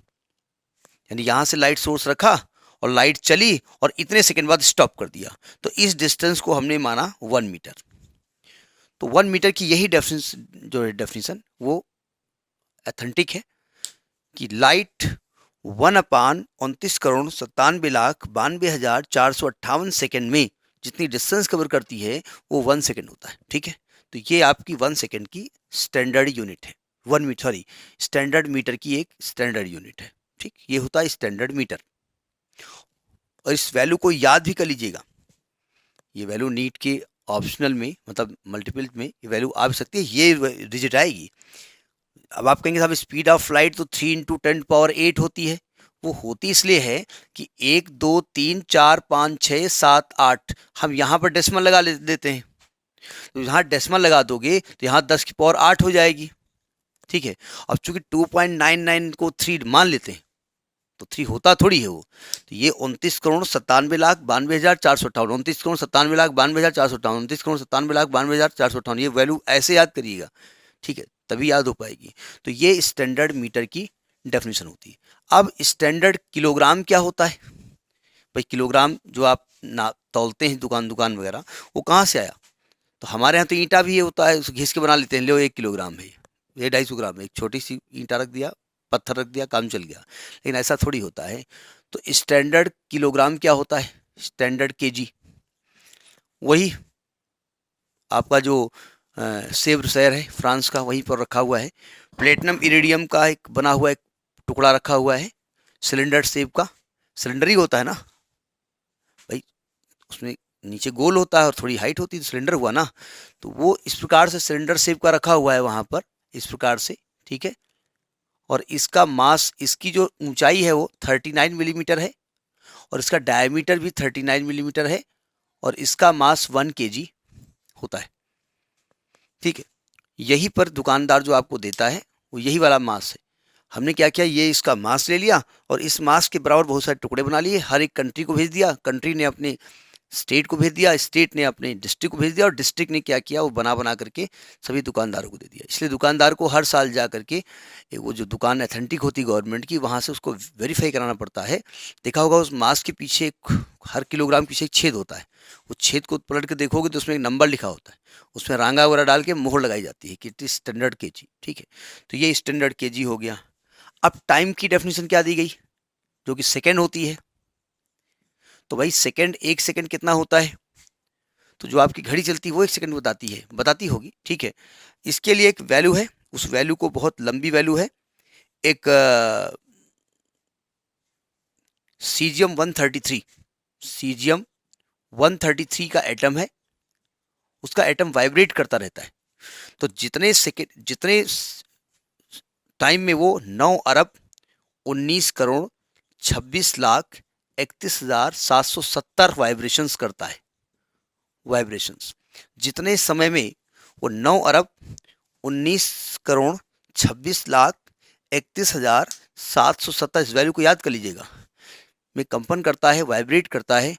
यानी यहां से लाइट सोर्स रखा और लाइट चली और इतने सेकंड बाद स्टॉप कर दिया। तो इस डिस्टेंस को हमने माना 1 मीटर। तो 1 मीटर की यही डेफिनेशन वो ऑथेंटिक है कि लाइट 1/29,97,92,458 सेकंड में जितनी डिस्टेंस कवर करती है वो 1 सेकंड होता है। ठीक है, तो ये आपकी 1 सेकंड की स्टैंडर्ड यूनिट है। स्टैंडर्ड मीटर की एक स्टैंडर्ड यूनिट है। ठीक, ये होता है स्टैंडर्ड मीटर। और इस वैल्यू को याद भी कर लीजिएगा, ये वैल्यू नीट के ऑप्शनल में मतलब मल्टीपल में ये वैल्यू आ भी सकती है, ये डिजिट आएगी। अब आप कहेंगे साहब स्पीड ऑफ लाइट तो 3 × 10⁸ होती है। वो होती इसलिए है कि 1 2 3 4 5 6 7 8 हम यहाँ पर डेसिमल लगा देते हैं। तो यहाँ डेसिमल लगा दोगे तो यहाँ 10⁸ हो जाएगी। ठीक है, अब चूंकि 2.99 को 3 मान लेते हैं तो 3 होता थोड़ी है वो। तो ये 29,97,92,458, 29,97,92,458, 29,97,92,458, ये वैल्यू ऐसे याद करिएगा। ठीक है, तभी याद हो पाएगी। तो ये स्टैंडर्ड मीटर की डेफिनेशन होती है। अब स्टैंडर्ड किलोग्राम क्या होता है भाई? किलोग्राम जो आप ना तौलते हैं दुकान वगैरह, वो कहाँ से आया? तो हमारे यहाँ तो ईंटा भी ये होता है, उसे घिस के बना लेते हैं, लो 1 किलोग्राम है, ये 250 ग्राम है, एक छोटी सी ईंटा रख दिया, पत्थर रख दिया, काम चल गया। लेकिन ऐसा थोड़ी होता है। तो स्टैंडर्ड किलोग्राम क्या होता है? Standard KG. वही आपका जो सेव्र शहर है फ्रांस का, वहीं पर रखा हुआ है। प्लेटिनम इरिडियम का एक बना हुआ एक टुकड़ा रखा हुआ है, सिलेंडर शेप का। सिलेंडर ही होता है ना भाई, उसमें नीचे गोल होता है और थोड़ी हाइट होती है, तो सिलेंडर हुआ ना। तो वो इस प्रकार से सिलेंडर शेप का रखा हुआ है वहाँ पर, इस प्रकार से। ठीक है, और इसका मास, इसकी जो ऊंचाई है वो 39 मिलीमीटर है और इसका डायमीटर भी 39 मिलीमीटर है और इसका मास 1 kg होता है। ठीक है, यही पर दुकानदार जो आपको देता है वो यही वाला मास है। हमने क्या किया, ये इसका मास ले लिया और इस मास के बराबर बहुत सारे टुकड़े बना लिए, हर एक कंट्री को भेज दिया, कंट्री ने अपने स्टेट को भेज दिया, स्टेट ने अपने डिस्ट्रिक्ट को भेज दिया और डिस्ट्रिक्ट ने क्या किया, वो बना करके सभी दुकानदारों को दे दिया। इसलिए दुकानदार को हर साल जा करके वो जो दुकान अथेंटिक होती है गवर्नमेंट की, वहाँ से उसको वेरीफाई कराना पड़ता है। देखा होगा उस मास के पीछे हर किलोग्राम पीछे एक छेद होता है, उस छेद को पलट के देखोगे तो उसमें एक नंबर लिखा होता है, उसमें रांगा वगैरह डाल के मोहर लगाई जाती है कि इट इज स्टैंडर्ड केजी। ठीक है, तो ये स्टैंडर्ड केजी हो गया। अब टाइम की डेफिनेशन क्या दी गई, जो कि सेकेंड होती है। तो भाई सेकेंड, 1 सेकेंड कितना होता है? तो जो आपकी घड़ी चलती है वो 1 सेकंड बताती होगी। ठीक है, इसके लिए एक वैल्यू है, उस वैल्यू को, बहुत लंबी वैल्यू है, एक सीजियम 133 का एटम है, उसका एटम वाइब्रेट करता रहता है। तो जितने टाइम में वो 9,19,26,31,770 वाइब्रेशंस करता है। वाइब्रेशंस जितने समय में वो 9,19,26,31,770, इस वैल्यू को याद कर लीजिएगा, में कंपन करता है, वाइब्रेट करता है,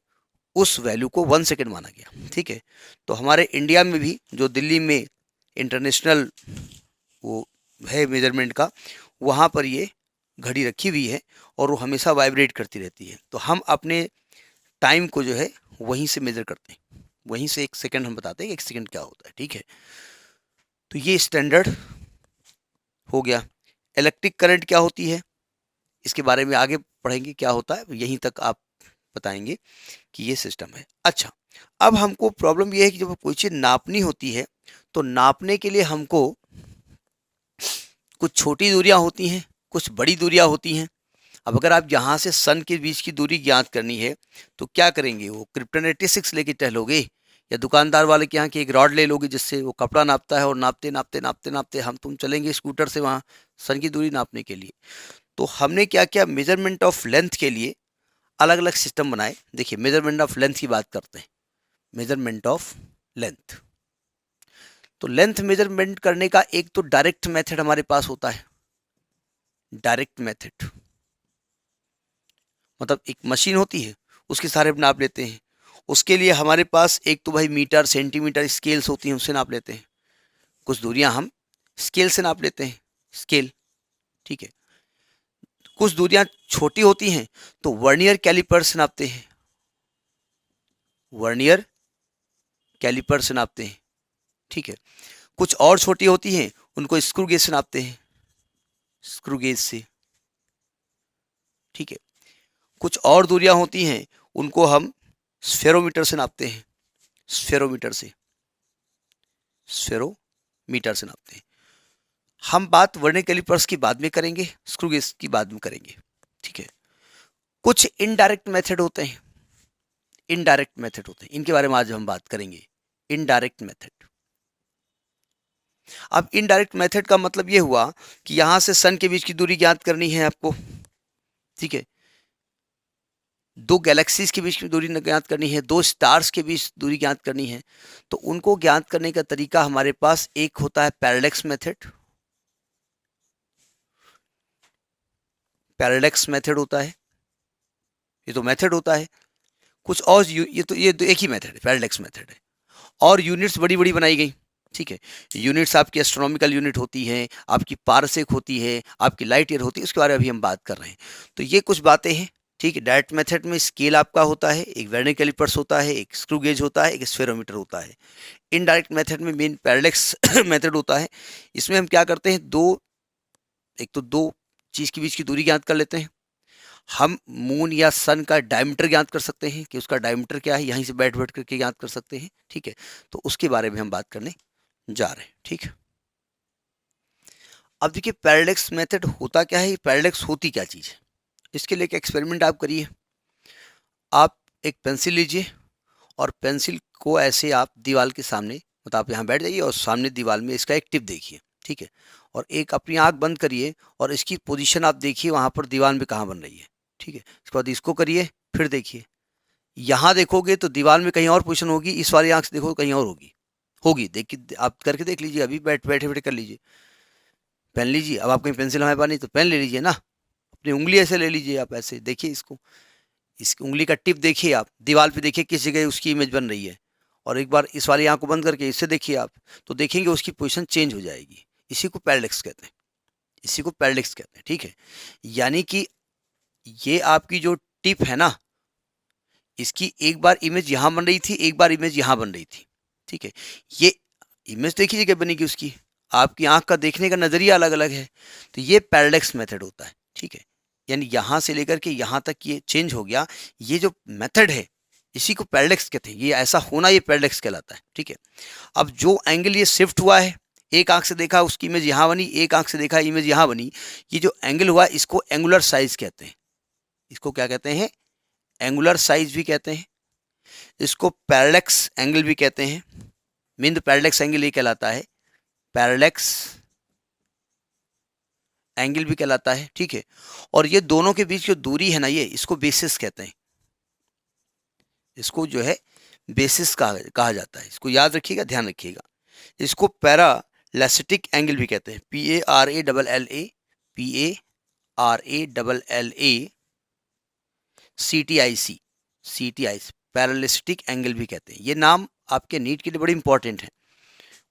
उस वैल्यू को 1 सेकंड माना गया। ठीक है, तो हमारे इंडिया में भी जो दिल्ली में इंटरनेशनल वो है मेजरमेंट का, वहाँ पर ये घड़ी रखी हुई है और वो हमेशा वाइब्रेट करती रहती है। तो हम अपने टाइम को जो है वहीं से मेजर करते हैं, वहीं से 1 सेकंड हम बताते हैं 1 सेकंड क्या होता है। ठीक है, तो ये स्टैंडर्ड हो गया। इलेक्ट्रिक करंट क्या होती है, इसके बारे में आगे पढ़ेंगे क्या होता है, यहीं तक आप बताएंगे कि ये सिस्टम है। अच्छा, अब हमको प्रॉब्लम ये है कि जब कोई चीज़ नापनी होती है तो नापने के लिए हमको कुछ छोटी दूरियां होती हैं, कुछ बड़ी दूरियां होती हैं। अब अगर आप यहाँ से सन के बीच की दूरी ज्ञात करनी है तो क्या करेंगे, वो क्रिप्टन 86 लेके टहलोगे या दुकानदार वाले के यहाँ की एक रॉड ले लोगे जिससे वो कपड़ा नापता है, और नापते नापते नापते नापते हम तुम चलेंगे स्कूटर से वहाँ सन की दूरी नापने के लिए। तो हमने क्या किया, मेजरमेंट ऑफ लेंथ के लिए अलग अलग सिस्टम बनाए। देखिए मेजरमेंट ऑफ लेंथ की बात करते हैं। मेजरमेंट ऑफ लेंथ, तो लेंथ मेजरमेंट करने का एक तो डायरेक्ट मेथड हमारे पास होता है। डायरेक्ट मेथड मतलब एक मशीन होती है, उसके सारे नाप लेते हैं। उसके लिए हमारे पास एक तो भाई मीटर, सेंटीमीटर, स्केल्स होती हैं, उससे नाप लेते हैं। कुछ दूरियां हम स्केल से नाप लेते हैं, स्केल, ठीक है। कुछ दूरियां छोटी होती हैं तो वर्नियर कैलिपर से नापते हैं, वर्नियर कैलिपर से नापते हैं, ठीक है। कुछ और छोटी होती हैं उनको स्क्रू गेज से नापते हैं, स्क्रू गेज से, ठीक है। कुछ और दूरियां होती हैं उनको हम स्फेरोमीटर से नापते हैं, स्फेरोमीटर से, स्फेरोमीटर से नापते हैं। हम बात वर्नियर कैलिपर्स की बाद में करेंगे, स्क्रू गेज की बाद में करेंगे, ठीक है। कुछ इनडायरेक्ट मेथड होते हैं, इनडायरेक्ट मेथड होते हैं, इनके बारे में आज हम बात करेंगे। इनडायरेक्ट मेथड, अब इनडायरेक्ट मेथड का मतलब ये हुआ कि यहां से सन के बीच की दूरी ज्ञात करनी है आपको, ठीक है। दो गैलेक्सीज के बीच की दूरी ज्ञात करनी है, दो स्टार्स के बीच दूरी ज्ञात करनी है। तो उनको ज्ञात करने का तरीका हमारे पास एक होता है पैरालैक्स मेथड, पैरालैक्स मेथड होता है, ये तो मेथड होता है। कुछ और ये तो एक ही मेथड है, पैरालैक्स मेथड है। और यूनिट्स बड़ी बड़ी बनाई गई, ठीक है। यूनिट्स आपकी एस्ट्रोनॉमिकल यूनिट होती है, आपकी पारसेक होती है, आपकी लाइट ईयर होती है, उसके बारे में अभी हम बात कर रहे हैं। तो ये कुछ बातें हैं, ठीक है। डायरेक्ट मेथड में स्केल आपका होता है, एक वर्नियर कैलिपर्स होता है, एक स्क्रू गेज होता है, एक स्फेरोमीटर होता है। इनडायरेक्ट मेथड में मेन पैरालैक्स मेथड होता है। इसमें हम क्या करते हैं, एक तो दो चीज़ के बीच की दूरी ज्ञात कर लेते हैं। हम मून या सन का डायमीटर ज्ञात कर सकते हैं कि उसका डायमीटर क्या है, यहीं से बैठ बैठ करके ज्ञात कर सकते हैं, ठीक है। तो उसके बारे में हम बात करने जा रहे हैं, ठीक है। अब देखिए पैरालैक्स मेथड होता क्या है, पैरालैक्स होती क्या चीज़ है। इसके लिए एक एक्सपेरिमेंट आप करिए। आप एक पेंसिल लीजिए और पेंसिल को ऐसे आप दीवार के सामने, मतलब आप यहाँ बैठ जाइए और सामने दीवार में इसका एक टिप देखिए, ठीक है। और एक अपनी आँख बंद करिए और इसकी पोजीशन आप देखिए वहाँ पर दीवार में कहाँ बन रही है, ठीक है। इसके बाद इसको करिए, फिर देखिए, यहाँ देखोगे तो दीवार में कहीं और पोजीशन होगी, इस वाली आँख से देखो कहीं और होगी, देखिए आप करके देख लीजिए, अभी बैठे बैठे कर लीजिए। पेन लीजिए, अब आप कहीं पेंसिल हमारे पास नहीं तो पेन ले लीजिए ना, अपनी उंगली ऐसे ले लीजिए, आप ऐसे देखिए इसको, इस उंगली का टिप देखिए, आप दीवार पे देखिए किस जगह उसकी इमेज बन रही है। और एक बार इस वाली आंख को बंद करके इससे देखिए आप, तो देखेंगे उसकी पोजीशन चेंज हो जाएगी। इसी को पैरालैक्स कहते हैं, इसी को पैरालैक्स कहते हैं, ठीक है। यानी कि ये आपकी जो टिप है ना, इसकी एक बार इमेज यहाँ बन रही थी, एक बार इमेज यहाँ बन रही थी, ठीक है। ये इमेज देखिए जगह बनेगी उसकी, आपकी आंख का देखने का नजरिया अलग अलग है। तो ये पैरालैक्स मेथड होता है, ठीक है। यानी यहाँ से लेकर के यहाँ तक ये चेंज हो गया, ये जो मेथड है इसी को पैरालैक्स कहते हैं। ये ऐसा होना, ये पैरालैक्स कहलाता है, ठीक है। अब जो एंगल ये शिफ्ट हुआ है, एक आंख से देखा उसकी इमेज यहाँ बनी, एक आंख से देखा इमेज यहाँ बनी, ये जो एंगल हुआ इसको एंगुलर साइज कहते हैं। इसको क्या कहते हैं, एंगुलर साइज भी कहते हैं, इसको पैरालैक्स एंगल भी कहते हैं। मेन तो पैरालैक्स एंगल ये कहलाता है, पैरालैक्स एंगल भी कहलाता है, ठीक है। और ये दोनों के बीच जो दूरी है ना, ये इसको बेसिस कहते हैं, इसको जो है बेसिस कहा जाता है। इसको याद रखिएगा, ध्यान रखिएगा। इसको पैरालैसिटिक एंगल भी कहते हैं, PARALLA, PARACTIC, CTIC, पैरालिस्टिक एंगल भी कहते हैं। ये नाम आपके नीट के लिए बड़े इंपॉर्टेंट हैं।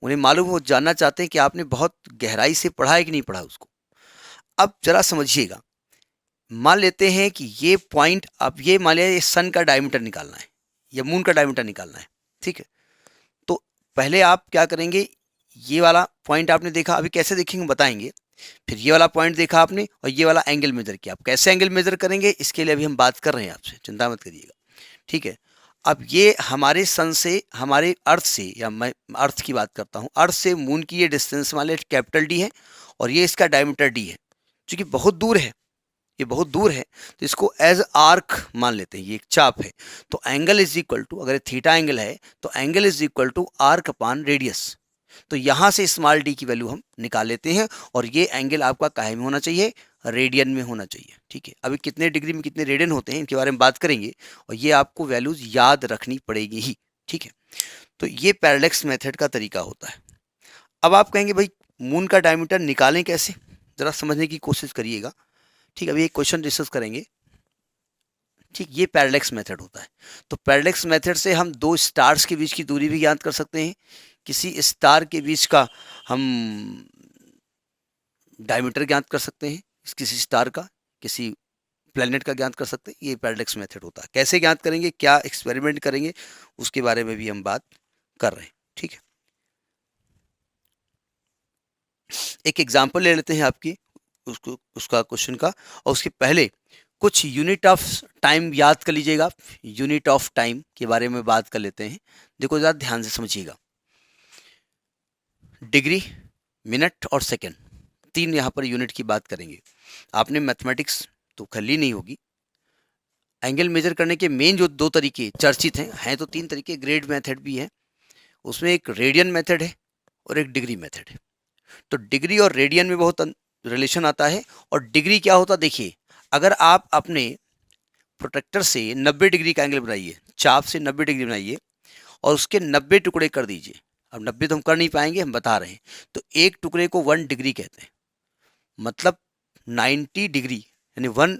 उन्हें मालूम हो, जानना चाहते हैं कि आपने बहुत गहराई से पढ़ा है कि नहीं पढ़ा उसको। अब जरा समझिएगा, मान लेते हैं कि ये पॉइंट, अब ये मान लिया ये सन का डायमीटर निकालना है या मून का डायमीटर निकालना है, ठीक है। तो पहले आप क्या करेंगे, ये वाला पॉइंट आपने देखा, अभी कैसे देखेंगे बताएंगे। फिर ये वाला पॉइंट देखा आपने और ये वाला एंगल मेजर किया। आप कैसे एंगल मेजर करेंगे इसके लिए अभी हम बात कर रहे हैं आपसे, चिंता मत करिएगा, ठीक है। अब ये हमारे सन से, हमारे अर्थ से, या मैं अर्थ की बात करता हूँ, अर्थ से मून की ये डिस्टेंस मान लिया कैपिटल D है और ये इसका डायमीटर D है, जो कि बहुत दूर है, ये बहुत दूर है, तो इसको एज आर्क मान लेते हैं, ये एक चाप है। तो एंगल इज इक्वल टू, अगर थीटा एंगल है तो angle is equal to arc upon radius. तो यहाँ से स्मॉल डी की वैल्यू हम निकाल लेते हैं, और ये एंगल आपका काहे में होना चाहिए, रेडियन में होना चाहिए। ठीक है, अभी कितने डिग्री में कितने रेडियन होते हैं इनके बारे में बात करेंगे, और ये आपको वैल्यूज याद रखनी पड़ेगी ही। ठीक है, तो ये पैरेलैक्स मेथड का तरीका होता है। अब आप कहेंगे भाई मून का डायमीटर निकालें कैसे, जरा समझने की कोशिश करिएगा। ठीक है, अभी एक क्वेश्चन डिस्कस करेंगे। ठीक, ये पैरेलैक्स मेथड होता है। तो पैरेलैक्स मेथड से हम दो स्टार्स के बीच की दूरी भी ज्ञात कर सकते हैं, किसी स्टार के बीच का हम डायमीटर ज्ञात कर सकते हैं, किसी स्टार का, किसी प्लेनेट का ज्ञात कर सकते हैं। ये पैरेलैक्स मेथड होता है। कैसे ज्ञात करेंगे, क्या एक्सपेरिमेंट करेंगे, उसके बारे में भी हम बात कर रहे हैं। ठीक है, एक एग्जांपल ले लेते हैं आपकी उसका क्वेश्चन का, और उसके पहले कुछ यूनिट ऑफ टाइम याद कर लीजिएगा। यूनिट ऑफ टाइम के बारे में बात कर लेते हैं। देखो ज़रा ध्यान से समझिएगा, डिग्री, मिनट और सेकेंड, तीन यहाँ पर यूनिट की बात करेंगे। आपने मैथमेटिक्स तो कर ली नहीं होगी। एंगल मेजर करने के मेन जो दो तरीके चर्चित हैं तो तीन तरीके, ग्रेड मेथड भी है, उसमें एक रेडियन मेथड है और एक डिग्री मेथड है। तो डिग्री और रेडियन में बहुत रिलेशन आता है। और डिग्री क्या होता है, देखिए अगर आप अपने प्रोटेक्टर से 90 डिग्री का एंगल बनाइए, चाप से 90 डिग्री बनाइए और उसके 90 टुकड़े कर दीजिए। अब 90 तो हम कर नहीं पाएंगे, हम बता रहे हैं। तो एक टुकड़े को 1 डिग्री कहते हैं, मतलब 90 डिग्री, यानी वन,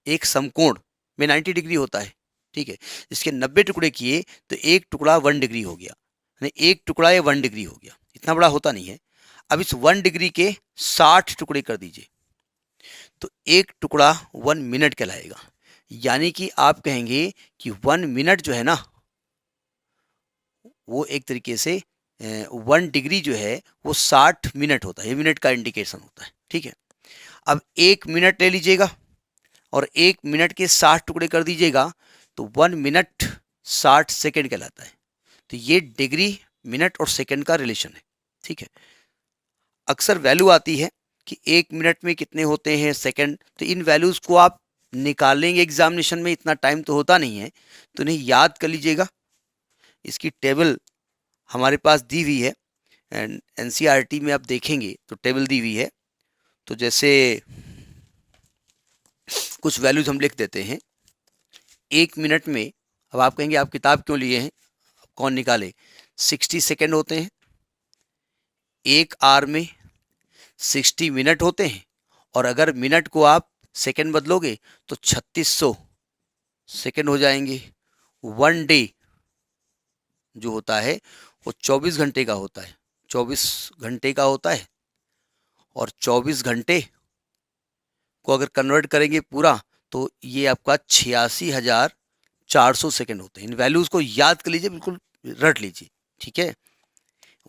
एक समकोण में 90 डिग्री होता है। ठीक है, इसके 90 टुकड़े किए तो एक टुकड़ा 1 डिग्री हो गया, यानी एक टुकड़ा ये 1 डिग्री हो गया, इतना बड़ा होता नहीं है। अब इस 1 डिग्री के 60 टुकड़े कर दीजिए तो एक टुकड़ा 1 मिनट कहलाएगा। यानी कि आप कहेंगे कि 1 मिनट जो है ना, वो एक तरीके से 1 डिग्री जो है वो 60 मिनट होता है, ये मिनट का इंडिकेशन होता है। ठीक है, अब 1 मिनट ले लीजिएगा और 1 मिनट के 60 टुकड़े कर दीजिएगा तो 1 मिनट 60 सेकेंड कहलाता है। तो ये डिग्री, मिनट और सेकेंड का रिलेशन है। ठीक है, अक्सर वैल्यू आती है कि 1 मिनट में कितने होते हैं सेकेंड, तो इन वैल्यूज़ को आप निकालेंगे एग्जामिनेशन में, इतना टाइम तो होता नहीं है, तो इन्हें याद कर लीजिएगा। इसकी टेबल हमारे पास दी हुई है, एंड एनसीईआरटी में आप देखेंगे तो टेबल दी हुई है। तो जैसे कुछ वैल्यूज हम लिख देते हैं 1 मिनट में। अब आप कहेंगे आप किताब क्यों लिए हैं, कौन निकाले, 60 सेकेंड होते हैं, 1 आवर में 60 मिनट होते हैं, और अगर मिनट को आप सेकेंड बदलोगे तो 3600 सेकेंड हो जाएंगे। 1 डे जो होता है वो 24 घंटे का होता है, 24 घंटे का होता है, और 24 घंटे को अगर कन्वर्ट करेंगे पूरा तो ये आपका 86,400 सेकेंड होते हैं। इन वैल्यूज को याद कर लीजिए, बिल्कुल रट लीजिए। ठीक है,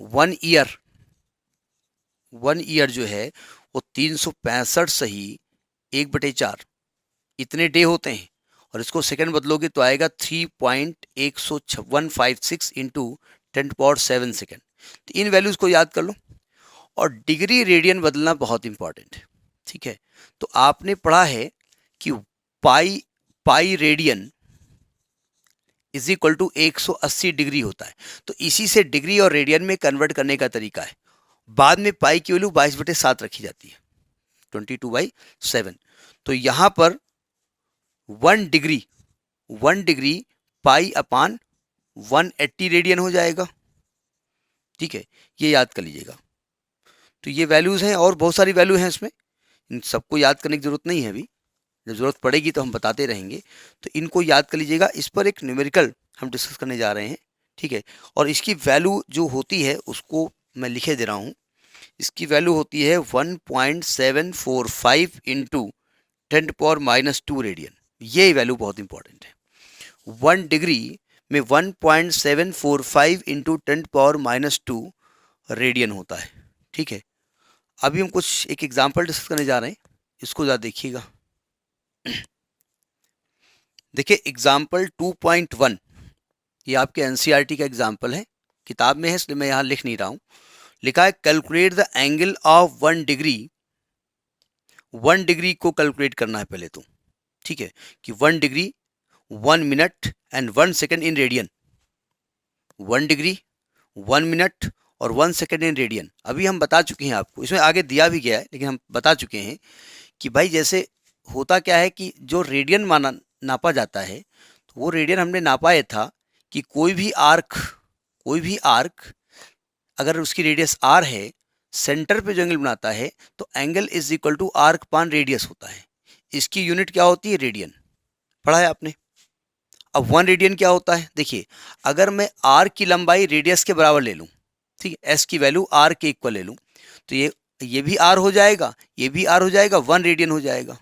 1 ईयर जो है वो 365 सही 1/4 इतने डे होते हैं, और इसको सेकेंड बदलोगे तो आएगा 3.156 इंटू 10⁻7 सेकेंड। तो इन वैल्यूज को याद कर लो। और डिग्री रेडियन बदलना बहुत इंपॉर्टेंट है। ठीक है, तो आपने पढ़ा है कि pi radian is equal to 180 degree होता है। तो इसी से डिग्री और रेडियन में कन्वर्ट करने का तरीका है। बाद में पाई की वैल्यू 22/7 रखी जाती है, 22/7। तो यहां पर 1 डिग्री पाई अपान 180 रेडियन हो जाएगा। ठीक है, ये याद कर लीजिएगा। तो ये वैल्यूज हैं, और बहुत सारी वैल्यू हैं इसमें, इन सबको याद करने की जरूरत नहीं है अभी, जब जरूरत पड़ेगी तो हम बताते रहेंगे। तो इनको याद कर लीजिएगा। इस पर एक न्यूमेरिकल हम डिस्कस करने जा रहे हैं। ठीक है, और इसकी वैल्यू जो होती है उसको मैं लिखे दे रहा हूँ। इसकी वैल्यू होती है 1.745 इंटू 10⁻⁻2 रेडियन। ये वैल्यू बहुत इंपॉर्टेंट है। 1 डिग्री में 1.745 इंटू 10⁻⁻2 रेडियन होता है। ठीक है, अभी हम कुछ एक एग्जाम्पल डिस्कस करने जा रहे हैं, इसको ज़रा देखिएगा। देखिए एग्जाम्पल 2.1, ये आपके एनसीईआरटी का एग्जाम्पल है, किताब में है इसलिए मैं यहाँ लिख नहीं रहा हूँ। लिखा है calculate the angle of 1 degree 1 degree को कैलकुलेट करना है पहले तो, ठीक है, कि 1 degree 1 minute and 1 second in radian, 1 degree 1 minute और 1 सेकेंड इन रेडियन। अभी हम बता चुके हैं आपको, इसमें आगे दिया भी गया है लेकिन हम बता चुके हैं कि भाई जैसे होता क्या है कि जो रेडियन माना नापा जाता है, तो वो रेडियन हमने नापा ये था कि कोई भी आर्क अगर उसकी रेडियस आर है, सेंटर पे जो एंगल बनाता है तो angle is equal to arc upon radius होता है। इसकी यूनिट क्या होती है? रेडियन, पढ़ा है आपने। अब 1 रेडियन क्या होता है? देखिए, अगर मैं आर की लंबाई रेडियस के बराबर ले लूँ, ठीक है, एस की वैल्यू आर के इक्वल ले लूँ, तो ये भी आर हो जाएगा, ये भी आर हो जाएगा, 1 रेडियन हो जाएगा,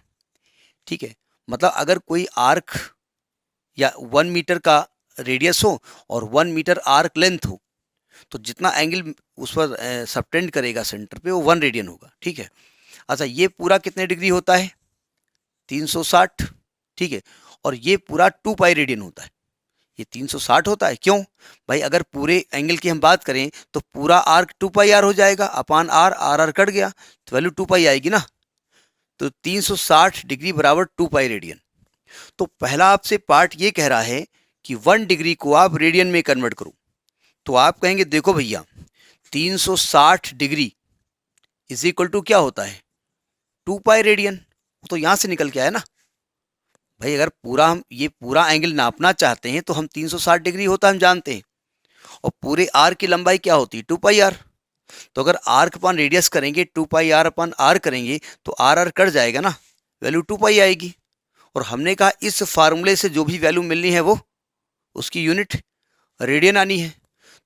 ठीक है। मतलब अगर कोई आर्क या 1 मीटर का रेडियस हो और 1 मीटर आर्क लेंथ हो, तो जितना एंगल उस पर सबटेंड करेगा सेंटर पे वो 1 रेडियन होगा, ठीक है। अच्छा, ये पूरा कितने डिग्री होता है? 360, ठीक है। और ये पूरा 2 पाई रेडियन होता है। ये 360 होता है, क्यों भाई? अगर पूरे एंगल की हम बात करें तो पूरा आर्क 2 पाई आर हो जाएगा, upon R, are are cut गया तो वैल्यू 2 पाई आएगी ना। तो 360 डिग्री बराबर 2 पाई रेडियन। तो पहला आपसे पार्ट ये कह रहा है कि 1 डिग्री को आप रेडियन में कन्वर्ट करो। तो आप कहेंगे देखो भैया, 360 डिग्री इज इक्वल टू क्या होता है? 2 पाई रेडियन। तो यहां से निकल के आया ना भाई। अगर हम ये पूरा एंगल नापना चाहते हैं तो हम 360 डिग्री होता हम जानते हैं, और पूरे आर की लंबाई क्या होती है? 2 पाई आर। तो अगर आर्क अपन रेडियस करेंगे, 2 पाई आर अपन आर करेंगे तो आर आर कट जाएगा ना, वैल्यू 2 पाई आएगी। और हमने कहा इस फार्मूले से जो भी वैल्यू मिलनी है वो उसकी यूनिट रेडियन आनी है।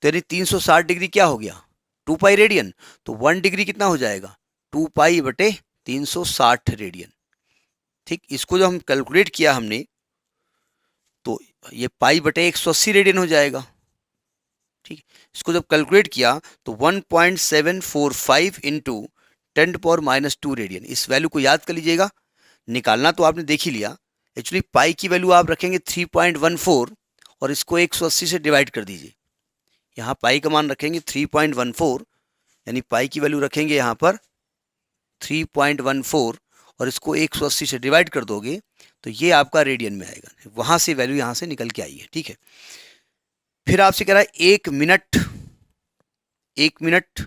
तो यानी 360 डिग्री क्या हो गया? 2 पाई रेडियन। तो 1 डिग्री कितना हो जाएगा? 2 पाई बटे 360 रेडियन, ठीक। इसको जो हम कैलकुलेट किया हमने, तो ये पाई बटे 180 रेडियन हो जाएगा, ठीक। इसको जब कैलकुलेट किया तो 1.745 इंटू 10⁻² रेडियन, इस वैल्यू को याद कर लीजिएगा। निकालना तो आपने देख ही लिया। एक्चुअली पाई की वैल्यू आप रखेंगे 3.14 और इसको 180 से डिवाइड कर दीजिए। यहाँ पाई का मान रखेंगे 3.14, यानी पाई की वैल्यू रखेंगे यहाँ पर 3.14 और इसको 180 से डिवाइड कर दोगे तो ये आपका रेडियन में आएगा। वहाँ से वैल्यू यहाँ से निकल के आई है, ठीक है। फिर आपसे कह रहा है 1 मिनट,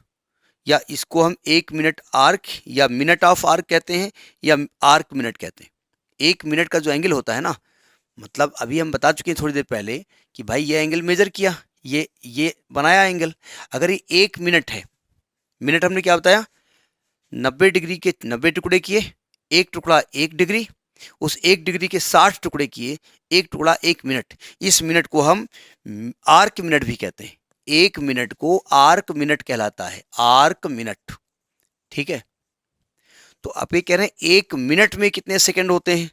या इसको हम 1 मिनट आर्क या मिनट ऑफ आर्क कहते हैं या आर्क मिनट कहते हैं। 1 मिनट का जो एंगल होता है ना, मतलब अभी हम बता चुके हैं थोड़ी देर पहले कि भाई ये एंगल मेजर किया, ये बनाया एंगल। अगर ये 1 मिनट है, मिनट हमने क्या बताया? 90 डिग्री के 90 टुकड़े किए, एक टुकड़ा 1 डिग्री, उस 1 डिग्री के 60 टुकड़े किए, एक टुकड़ा 1 मिनट। इस मिनट को हम आर्क मिनट भी कहते हैं। 1 मिनट को आर्क मिनट कहलाता है, आर्क मिनट, ठीक है। तो आप ये कह रहे हैं 1 मिनट में कितने सेकंड होते हैं?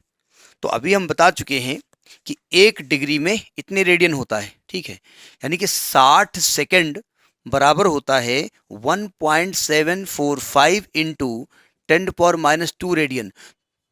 तो अभी हम बता चुके हैं कि 1 डिग्री में इतने रेडियन होता है, ठीक है। यानी कि 60 सेकंड बराबर होता है 1.745 इंटू 10⁻² रेडियन।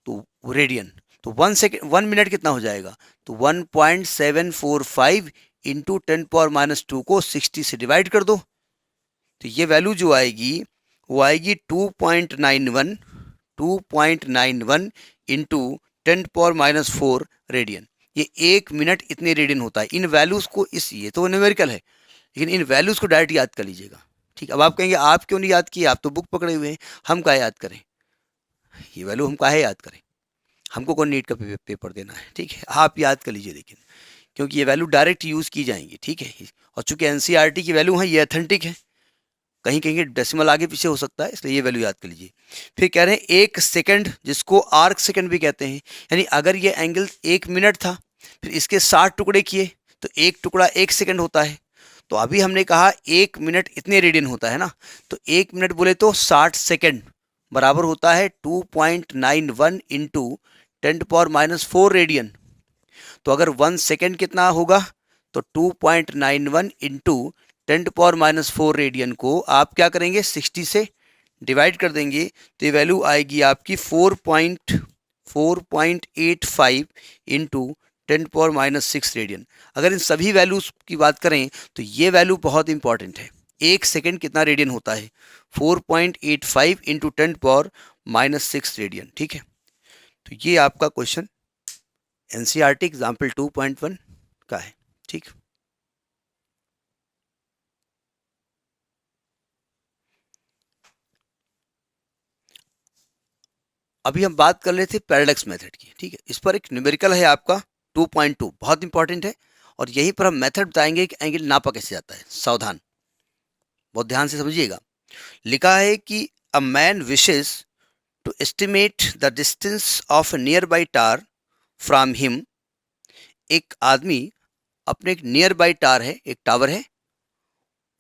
तो रेडियन, तो 1 मिनट कितना हो जाएगा? तो 1.745 इंटू 10⁻² को 60 से डिवाइड कर दो, तो ये वैल्यू जो आएगी वो आएगी 2.91 इंटू 10⁻⁴ रेडियन। ये 1 मिनट इतने रेडियन होता है। इन वैल्यूज को, ये तो न्यूमेरिकल है, लेकिन इन वैल्यूज को डायरेक्ट याद कर लीजिएगा, ठीक। अब आप कहेंगे आप क्यों नहीं याद किए, आप तो बुक पकड़े हुए हैं। हम क्या याद करें? ये वैल्यू हम काहे याद करें? हमको कौन नीट का पेपर देना है, ठीक है। आप याद कर लीजिए, लेकिन क्योंकि ये वैल्यू डायरेक्ट यूज़ की जाएंगी, ठीक है। और चूंकि एनसीईआरटी की वैल्यू है, ये अथेंटिक है, कहीं कहीं डेसिमल आगे पीछे हो सकता है, इसलिए ये वैल्यू याद कर लीजिए। फिर कह रहे हैं 1 सेकंड, जिसको आर्क सेकंड भी कहते हैं, यानी अगर ये एंगल 1 मिनट था, फिर इसके 60 टुकड़े किए तो एक टुकड़ा 1 सेकंड होता है। तो अभी हमने कहा 1 मिनट इतने रेडियन होता है ना, तो 1 मिनट बोले तो 60 सेकंड बराबर होता है 2.91 इंटू 10⁻⁴ रेडियन। तो अगर 1 सेकेंड कितना होगा? तो 2.91 इंटू 10⁻⁴ रेडियन को आप क्या करेंगे? 60 से डिवाइड कर देंगे, तो ये वैल्यू आएगी आपकी 4.85 इंटू 10⁻�6 रेडियन। अगर इन सभी वैल्यूज की बात करें तो ये वैल्यू बहुत इंपॉर्टेंट है। 1 सेकेंड कितना रेडियन होता है? 4.85 इंटू -6 रेडियन। ठीक है, तो ये आपका क्वेश्चन एनसीईआरटी एग्जाम्पल 2.1 का है। ठीक, अभी हम बात कर रहे थे पैराडॉक्स मेथड की। ठीक है, इस पर एक न्यूमेरिकल है आपका 2.2, बहुत इंपॉर्टेंट है, और यहीं पर हम मेथड बताएंगे कि एंगल नापा कैसे जाता है। सावधान, बहुत ध्यान से समझिएगा। लिखा है कि a man wishes to estimate the distance of a nearby star from him. एक आदमी अपने एक नियर बाई टार है, एक टावर है,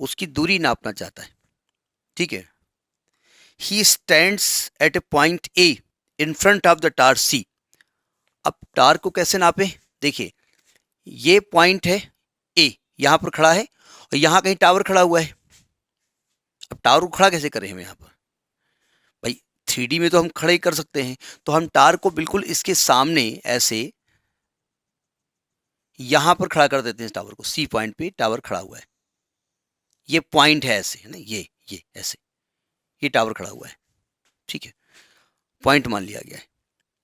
उसकी दूरी नापना चाहता है। ठीक है, he stands at a point A in front of the tower C. अब टार को कैसे नापे? देखिए, ये पॉइंट है ए, यहां पर खड़ा है, और यहां कहीं टावर खड़ा हुआ है। अब टावर को खड़ा कैसे करें हम यहां पर? भाई 3D में तो हम खड़े ही कर सकते हैं, तो हम टावर को बिल्कुल इसके सामने ऐसे यहां पर खड़ा कर देते हैं। टावर को सी पॉइंट पे टावर खड़ा हुआ है, ये पॉइंट है ऐसे, है ना, ये ऐसे, ये टावर खड़ा हुआ है। ठीक है, पॉइंट मान लिया गया है।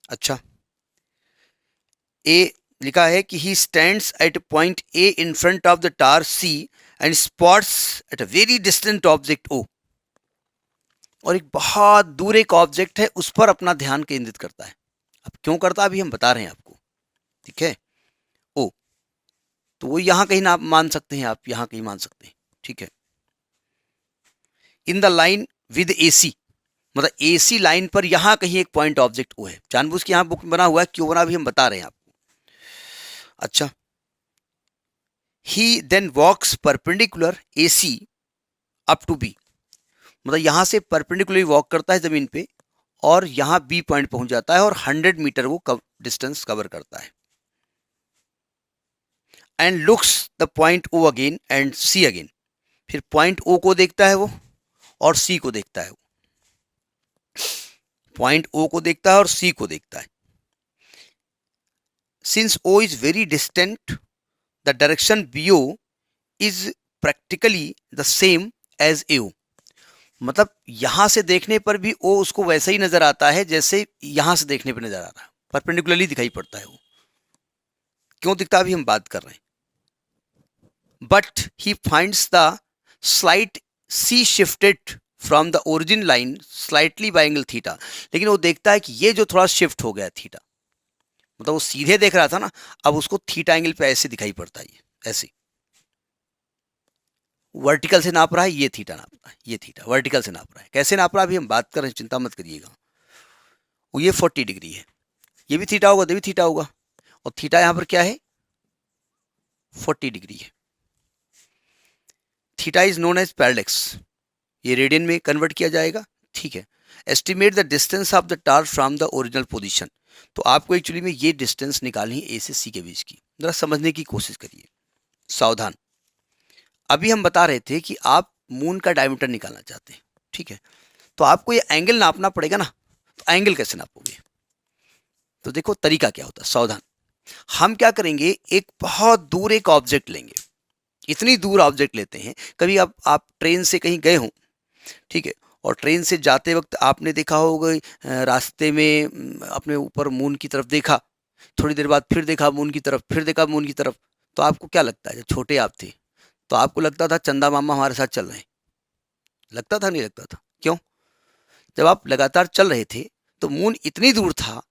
अच्छा, ए लिखा है कि he stands at point A in front of the tower C and spots at a very distant object O. और एक बहुत दूर एक ऑब्जेक्ट है, उस पर अपना ध्यान केंद्रित करता है। अब क्यों करता है अभी हम बता रहे हैं आपको। ठीक है, ओ, तो वो यहां कहीं ना मान सकते हैं, आप यहां कहीं मान सकते हैं। ठीक है, in the line with AC, मतलब एसी लाइन पर यहां कहीं एक पॉइंट ऑब्जेक्ट ओ है। जानबूझ के यहां बुक में बना हुआ है, क्यों बना अभी हम बता रहे हैं आपको। अच्छा, he then walks perpendicular A C up to B, मतलब यहां से परपेंडिकुलरली वॉक करता है जमीन पे, और यहां बी पॉइंट पहुंच जाता है, और 100 मीटर वो डिस्टेंस कवर करता है। And looks the point O again and C again, फिर पॉइंट ओ को देखता है वो, और सी को देखता है वो। पॉइंट ओ को देखता है और सी को देखता है। Since O is very distant, the direction B O is practically the same as A O, मतलब यहां से देखने पर भी ओ उसको वैसा ही नजर आता है जैसे यहां से देखने पर नजर आ रहा है, परपेंडिकुलरली दिखाई पड़ता है वो। क्यों दिखता है अभी हम बात कर रहे हैं। But he finds the slight C shifted from the origin line slightly by angle theta, लेकिन वो देखता है कि ये जो थोड़ा शिफ्ट हो गया थीटा, मतलब वो सीधे देख रहा था ना, अब उसको थीटा एंगल पे ऐसे दिखाई पड़ता है, ऐसे वर्टिकल से नाप रहा है, ये थीटा नाप रहा है, ये थीटा वर्टिकल से नाप रहा है। कैसे नाप रहा है अभी हम बात कर रहे हैं, चिंता मत करिएगा। वो ये 40 डिग्री है, ये भी थीटा होगा, ये भी थीटा होगा, और थीटा यहां पर क्या है, 40 डिग्री है। थीटा इज नोन एज पैरेलक्स, ये रेडियन में कन्वर्ट किया जाएगा। ठीक है, estimate the distance of the tar from the original position, तो आपको एक्चुअली में ये डिस्टेंस निकालनी है ए से सी के बीच की। जरा समझने की कोशिश करिए, सावधान। अभी हम बता रहे थे कि आप मून का डायमीटर निकालना चाहते हैं। ठीक है, तो आपको ये एंगल नापना पड़ेगा ना, तो एंगल कैसे नापोगे? तो देखो तरीका क्या होता है, सावधान। हम क्या करेंगे, एक बहुत दूर एक ऑब्जेक्ट लेंगे, इतनी दूर ऑब्जेक्ट लेते हैं। कभी आप ट्रेन से कहीं गए हों, ठीक है, और ट्रेन से जाते वक्त आपने देखा होगा रास्ते में अपने ऊपर मून की तरफ देखा, थोड़ी देर बाद फिर देखा मून की तरफ, फिर देखा मून की तरफ, तो आपको क्या लगता है, जब छोटे आप थे तो आपको लगता था चंदा मामा हमारे साथ चल रहे हैं, लगता था नहीं लगता था? क्यों? जब आप लगातार चल रहे थे तो मून इतनी दूर था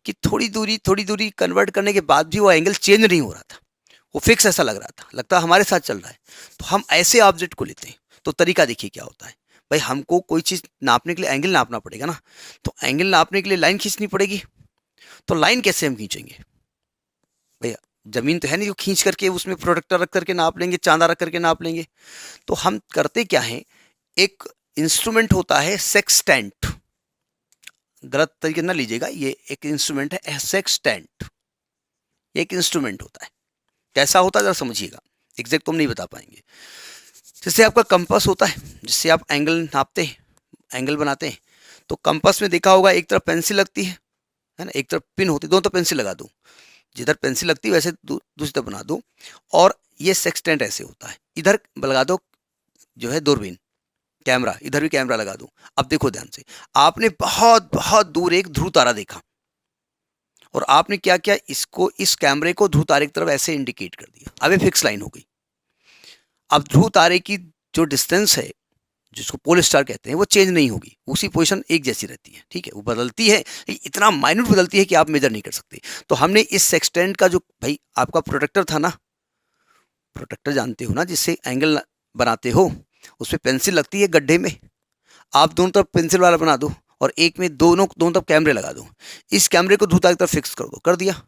कि थोड़ी दूरी कन्वर्ट करने के बाद भी वो एंगल चेंज नहीं हो रहा था, वो फिक्स ऐसा लग रहा था, लगता हमारे साथ चल रहा है। तो हम ऐसे ऑब्जेक्ट को लेते हैं। तो तरीका देखिए क्या होता है। भाई हमको कोई चीज़ नापने के लिए एंगल नापना पड़ेगा ना, तो एंगल नापने के लिए लाइन खींचनी पड़ेगी। तो लाइन कैसे हम खींचेंगे भैया? जमीन तो है नहीं जो खींच करके उसमें प्रोडक्टर रख करके नाप लेंगे, चांदा रख करके नाप लेंगे। तो हम करते क्या है, एक इंस्ट्रूमेंट होता है सेक्सटेंट, गलत तरीके न लीजिएगा, ये एक इंस्ट्रूमेंट है सेक्सटेंट, एक इंस्ट्रूमेंट होता है। कैसा होता है जरा समझिएगा, एग्जैक्ट तो हम नहीं बता पाएंगे। जैसे आपका कंपास होता है, जिससे आप एंगल नापते हैं, एंगल बनाते हैं। तो कंपास में देखा होगा एक तरफ पेंसिल लगती है ना, एक तरफ पिन होती है, दोनों तरफ पेंसिल लगा दो, जिधर पेंसिल लगती है वैसे दूसरी तरफ बना दो। और ये सेक्सटेंट ऐसे होता है, इधर लगा दो जो है दूरबीन, कैमरा, इधर भी कैमरा लगा दूं। अब देखो ध्यान से, आपने बहुत बहुत दूर एक ध्रुव तारा देखा और आपने क्या किया, इसको, इस कैमरे को ध्रुव तारे की तरफ ऐसे इंडिकेट कर दिया। अब ये फिक्स लाइन हो गई। अब ध्रुव तारे की जो डिस्टेंस है, जिसको पोल स्टार कहते हैं, वो चेंज नहीं होगी, उसी पोजीशन एक जैसी रहती है, ठीक है। वो बदलती है, इतना माइन्यूट बदलती है कि आप मेजर नहीं कर सकते। तो हमने इस सेक्सटेंट का जो, भाई आपका प्रोटेक्टर था ना, प्रोटेक्टर जानते हो ना, जिससे एंगल बनाते हो, उस पर पेंसिल लगती है गड्ढे में, आप दोनों तरफ पेंसिल वाला बना दो और एक में दोनों दोनों तरफ कैमरे लगा दो। इस कैमरे को ध्रुव तारे की तरफ फिक्स कर दो, कर दिया,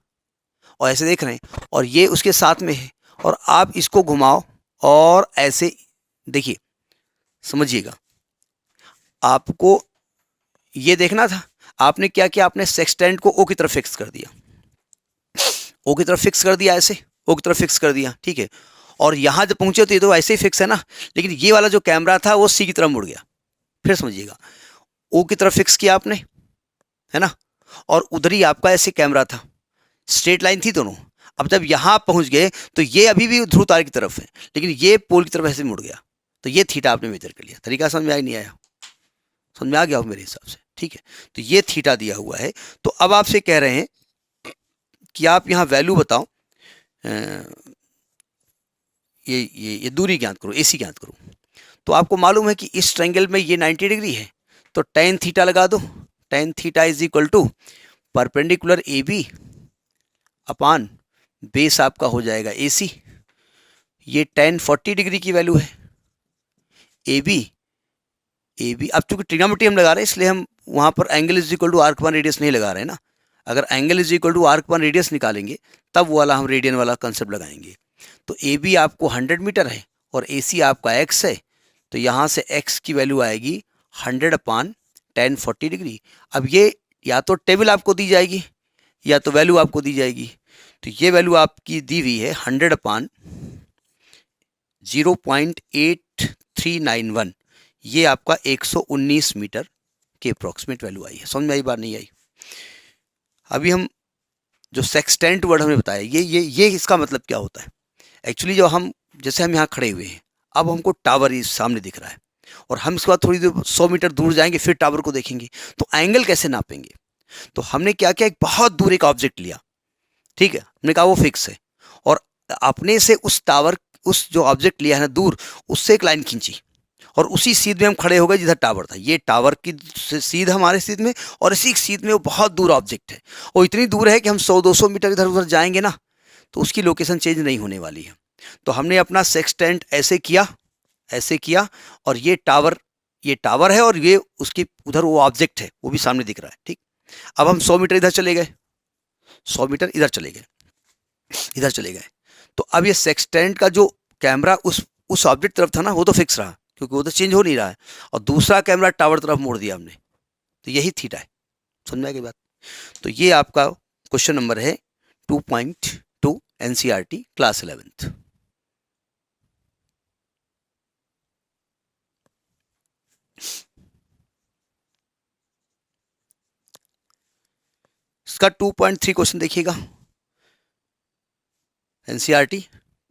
और ऐसे देख रहे हैं और ये उसके साथ में है, और आप इसको घुमाओ और ऐसे देखिए, समझिएगा, आपको ये देखना था, आपने क्या किया, आपने सेक्सटेंट को ओ की तरफ फिक्स कर दिया, ओ की तरफ फिक्स कर दिया, ऐसे ओ की तरफ फिक्स कर दिया, ठीक है। और यहां जब पहुंचे तो ये तो ऐसे ही फिक्स है ना, लेकिन ये वाला जो कैमरा था वो सी की तरफ मुड़ गया। फिर समझिएगा, ओ की तरफ फिक्स किया आपने, है ना, और उधर ही आपका ऐसे कैमरा था, स्ट्रेट लाइन थी दोनों। अब जब यहां पहुंच गए तो ये अभी भी ध्रुव तारे की तरफ है, लेकिन ये पोल की तरफ ऐसे मुड़ गया, तो ये थीटा आपने मेजर कर लिया। तरीका समझ में आया नहीं आया? समझ में आ गया हो मेरे हिसाब से, ठीक है। तो ये थीटा दिया हुआ है। तो अब आपसे कह रहे हैं कि आप यहाँ वैल्यू बताओ, ये दूरी ज्ञात करो, एसी ज्ञात करो। तो आपको मालूम है कि इस ट्रायंगल में ये 90 डिग्री है, तो टेन थीटा लगा दो। Tan theta is equal to perpendicular A B upon base आपका हो जाएगा ए सी। ये टेन 40 डिग्री की वैल्यू है। ए बी अब चूंकि ट्रिग्नोमेट्री हम लगा रहे हैं, इसलिए हम वहाँ पर angle is equal to arc one radius नहीं लगा रहे हैं ना। अगर angle is equal to arc one radius निकालेंगे तब वो वाला हम रेडियन वाला कंसेप्ट लगाएंगे। तो ए बी आपको 100 मीटर है और ए सी आपका एक्स है, तो यहाँ से एक्स की वैल्यू आएगी 100 अपान 1040 डिग्री। अब ये या तो टेबल आपको दी जाएगी या तो वैल्यू आपको दी जाएगी। तो ये वैल्यू आपकी दी हुई है 100 अपान 0.8391, ये आपका 119 मीटर के अप्रॉक्सीमेट वैल्यू आई है। समझ में आई बात नहीं आई? अभी हम जो सेक्सटेंट वर्ड हमने बताया, ये इसका मतलब क्या होता है एक्चुअली। जो हम, जैसे हम यहाँ खड़े हुए हैं, अब हमको टावर इस सामने दिख रहा है और हम इसके बाद थोड़ी देर 100 मीटर दूर जाएंगे, फिर टावर को देखेंगे, तो एंगल कैसे नापेंगे? तो हमने क्या किया, एक बहुत दूर एक ऑब्जेक्ट लिया, ठीक है, हमने कहा वो फिक्स है, और अपने से उस टावर, उस जो ऑब्जेक्ट लिया है ना दूर, उससे एक लाइन खींची और उसी सीध में हम खड़े हो गए जिधर टावर था। ये टावर की सीध हमारे सीध में, और इसी सीध में वो बहुत दूर ऑब्जेक्ट है, और इतनी दूर है कि हम 100-200 मीटर इधर उधर जाएंगे ना तो उसकी लोकेशन चेंज नहीं होने वाली है। तो हमने अपना सेक्सटेंट ऐसे किया, ऐसे किया, और ये टावर है और ये उसकी उधर वो ऑब्जेक्ट है, वो भी सामने दिख रहा है, ठीक। अब हम 100 मीटर इधर चले गए, 100 मीटर इधर चले गए, इधर चले गए। तो अब ये सेक्सटेंट का जो कैमरा उस ऑब्जेक्ट तरफ था ना, वो तो फिक्स रहा क्योंकि वो तो चेंज हो नहीं रहा है, और दूसरा कैमरा टावर तरफ मोड़ दिया हमने, तो यही थीटा है। समझ में आ गई बात? तो ये आपका क्वेश्चन नंबर है 2.2 एनसीईआरटी क्लास 11th। इसका 2.3 क्वेश्चन देखिएगा, NCERT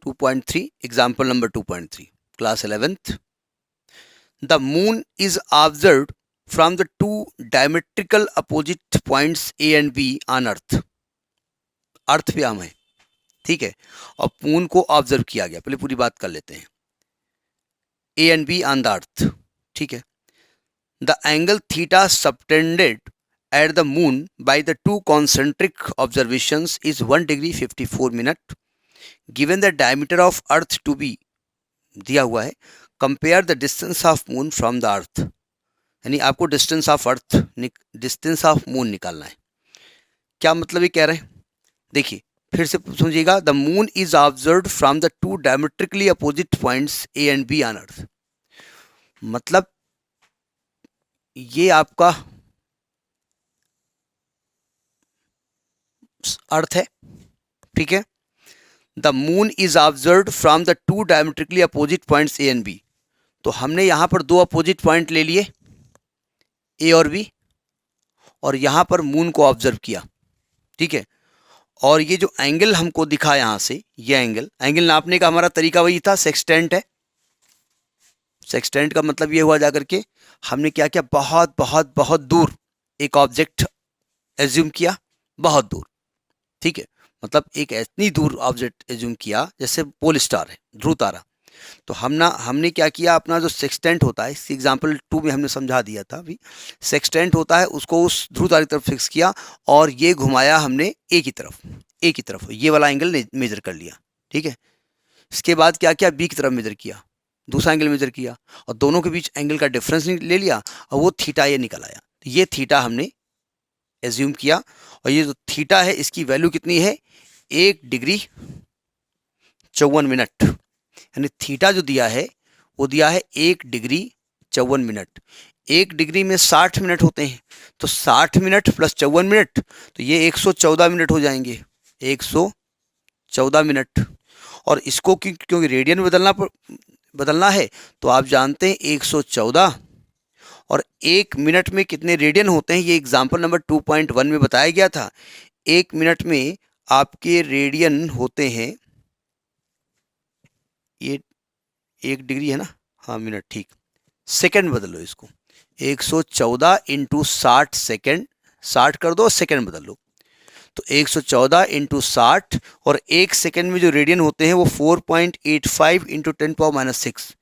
2.3 example number 2.3 class 11th। The moon is observed from the two diametrical opposite points A and B on earth. Earth पे हम है, ठीक है, और मून को ऑब्जर्व किया गया। पहले पूरी बात कर लेते हैं। ए and B on the earth, ठीक है। The angle theta subtended at the moon by the two concentric observations is 1 degree 54 minute. Given the diameter of earth to be, दिया हुआ है, compare the distance of moon from the earth, यानी आपको distance of earth, distance of moon निकालना है। क्या मतलब ये कह रहे हैं, देखिए फिर से समझिएगा। the moon is observed from the two diametrically opposite points A and B on earth, मतलब ये आपका अर्थ है, ठीक है। The moon is observed from the two diametrically opposite points A and B, तो हमने यहां पर दो अपोजिट पॉइंट ले लिए, ए और बी, और यहां पर मून को ऑब्जर्व किया, ठीक है। और ये जो एंगल हमको दिखा यहां से, ये एंगल नापने का हमारा तरीका वही था, सेक्सटेंट है, सेक्सटेंट का मतलब ये हुआ जाकर के हमने क्या किया, बहुत बहुत बहुत दूर एक ऑब्जेक्ट एज्यूम किया, बहुत दूर, ठीक है, मतलब एक इतनी दूर ऑब्जेक्ट एज्यूम किया जैसे पोल स्टार है, ध्रुव तारा। तो हमने क्या किया, अपना जो सेक्सटेंट होता है, इस एग्जाम्पल 2 में हमने समझा दिया था अभी, सेक्सटेंट होता है उसको उस ध्रुव तारे की तरफ फिक्स किया और ये घुमाया हमने ए की तरफ, ए की तरफ, ये वाला एंगल मेजर कर लिया, ठीक है। इसके बाद क्या किया, बी की तरफ मेजर किया, दूसरा एंगल मेजर किया और दोनों के बीच एंगल का डिफरेंस ले लिया और वो थीटा ये निकल आया। तो ये थीटा हमने एज्यूम किया और ये जो थीटा है इसकी वैल्यू कितनी है, 1 डिग्री 54 मिनट, यानी थीटा जो दिया है वो दिया है 1 डिग्री 54 मिनट। 1 डिग्री में 60 मिनट होते हैं, तो 60 मिनट प्लस 54 मिनट, तो ये 114 मिनट हो जाएंगे, 114 मिनट। और इसको क्योंकि रेडियन बदलना है, तो आप जानते हैं 114 और 1 मिनट में कितने रेडियन होते हैं, ये एग्जाम्पल नंबर 2.1 में बताया गया था। 1 मिनट में आपके रेडियन होते हैं, ये 1 डिग्री है ना, हाँ मिनट, ठीक, सेकंड बदल लो इसको, 114 इंटू 60 सेकेंड, 60 कर दो, सेकंड बदल लो, तो 114 इंटू 60 और 1 सेकेंड में जो रेडियन होते हैं वो 4.85 इंटू 10⁻⁶,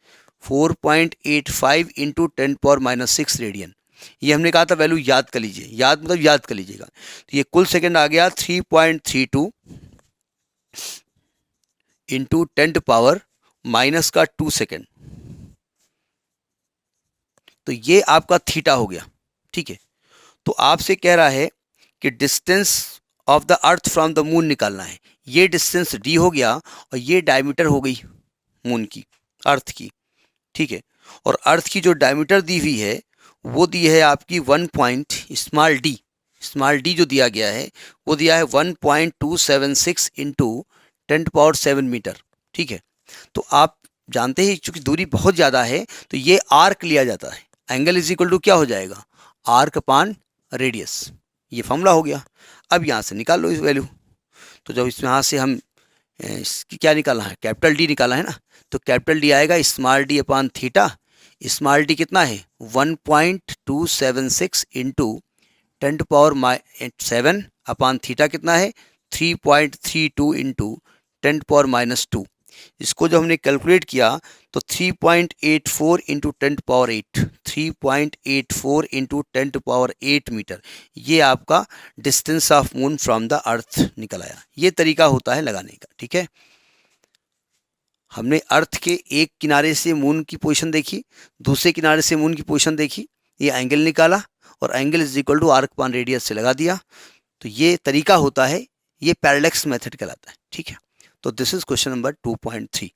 4.85 इंटू 10⁻⁶ रेडियन। ये हमने कहा था वैल्यू याद कर लीजिए, याद मतलब याद कर लीजिएगा। तो ये कुल सेकंड आ गया 3.32 इंटू 10⁻⁻² सेकेंड। तो ये आपका थीटा हो गया, ठीक है। तो आपसे कह रहा है कि distance of the earth from the moon निकालना है। ये डिस्टेंस डी हो गया और ये डायमीटर हो गई मून की, अर्थ की, ठीक है। और अर्थ की जो डायमीटर दी हुई है वो दी है आपकी 1 पॉइंट स्मॉल डी जो दिया गया है वो दिया है 1.276 इंटू 10⁻⁷ मीटर, ठीक है। तो आप जानते हैं चूंकि दूरी बहुत ज़्यादा है तो ये आर्क लिया जाता है, एंगल इज इक्वल टू क्या हो जाएगा, आर्क अपान रेडियस, ये फॉर्मूला हो गया। अब यहाँ से निकाल लो इस वैल्यू, तो जब इसमें यहाँ से हम इसकी क्या निकालना है, कैपिटल डी निकालना है ना, तो कैपिटल डी आएगा स्मॉल डी अपान थीटा, स्मॉल डी कितना है 1.276 इंटू 10⁻⁷ अपान थीटा कितना है 3.32 इंटू 10⁻⁻²। इसको जब हमने कैलकुलेट किया तो 3.84 इंटू 10⁻⁸, 3.84 इंटू 10⁻⁸ मीटर, ये आपका distance of moon from the अर्थ निकल आया। ये तरीका होता है लगाने का, ठीक है। हमने अर्थ के एक किनारे से मून की पोजीशन देखी, दूसरे किनारे से मून की पोजीशन देखी, ये एंगल निकाला और angle is equal to arc upon radius से लगा दिया। तो ये तरीका होता है, ये पैरेलैक्स मेथड कहलाता है, ठीक है। तो दिस इज क्वेश्चन नंबर 2.3।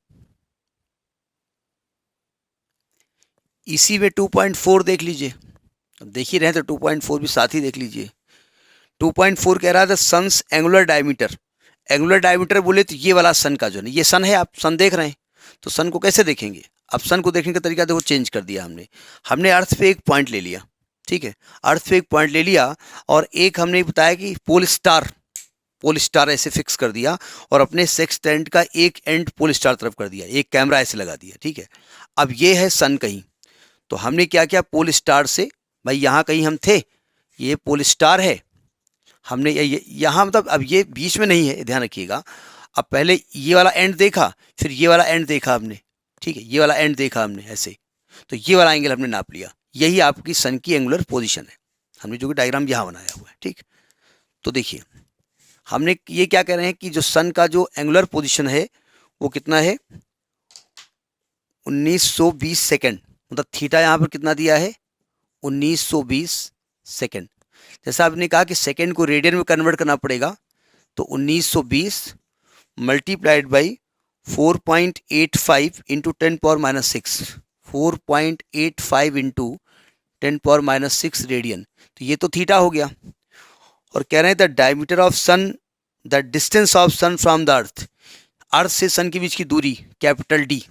इसी में 2.4 देख लीजिए, अब देख ही रहे हैं तो 2.4 भी साथ ही देख लीजिए। 2.4 कह रहा था sun's angular diameter. Angular diameter बोले तो ये वाला सन का जो है, ये सन है, आप सन देख रहे हैं, तो सन को कैसे देखेंगे, अब सन को देखने का तरीका देखो चेंज कर दिया हमने अर्थ पे एक पॉइंट ले लिया, ठीक है, अर्थ पे एक पॉइंट ले लिया और एक हमने बताया कि पोल स्टार ऐसे फिक्स कर दिया और अपने सेक्सटेंट का एक एंड पोल स्टार तरफ कर दिया, एक कैमरा ऐसे लगा दिया, ठीक है। अब ये है सन कहीं, तो हमने क्या किया, पोल स्टार से, भाई यहाँ कहीं हम थे, ये पोल स्टार है, हमने यहाँ मतलब अब ये बीच में नहीं है, ध्यान रखिएगा। अब पहले ये वाला एंड देखा, फिर ये वाला एंड देखा हमने, ठीक है, ये वाला एंड देखा हमने ऐसे, तो ये वाला एंगल हमने नाप लिया, यही आपकी सन की एंगुलर पोजीशन है। हमने जो कि डायग्राम यहाँ बनाया हुआ है, ठीक। तो देखिए हमने ये क्या कह रहे हैं कि जो सन का जो एंगुलर पोजीशन है वो कितना है 1920 सेकेंड, मतलब थीटा यहाँ पर कितना दिया है 1920 सेकेंड। जैसा आपने कहा कि सेकेंड को रेडियन में कन्वर्ट करना पड़ेगा, तो 1920 multiplied by 4.85 into 10⁻⁶, 4.85 into 10⁻⁶ radian, तो ये तो थीटा हो गया। और कह रहे हैं the diameter of sun, the distance of sun from the earth से सन के बीच की दूरी कैपिटल डी,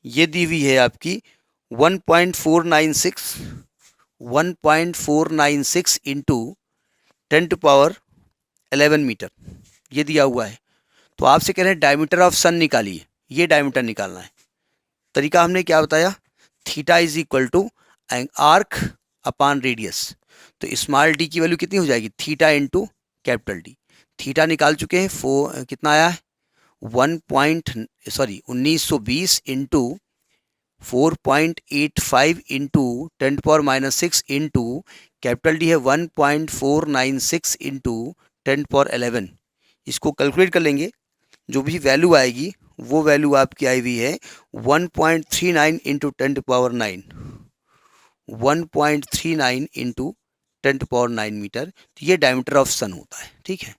ये दी हुई है आपकी 1.496 इंटू 10⁻11 मीटर, ये दिया हुआ है। तो आपसे कह रहे हैं डायमीटर ऑफ सन निकालिए, ये डायमीटर निकालना है। तरीका हमने क्या बताया, theta is equal to arc upon radius. तो स्मॉल डी की वैल्यू कितनी हो जाएगी, theta into capital D. Theta निकाल चुके हैं, कितना आया है 1920 into 4.85 into 10⁻⁻6 into capital D है 1.496 इंटू 10⁻11। इसको कैलकुलेट कर लेंगे, जो भी वैल्यू आएगी वो वैल्यू आपकी आई हुई है 1.39 इंटू 10⁻9, 1.39 इंटू 10⁻9 मीटर। तो ये डायमीटर ऑफ सन होता है, ठीक है।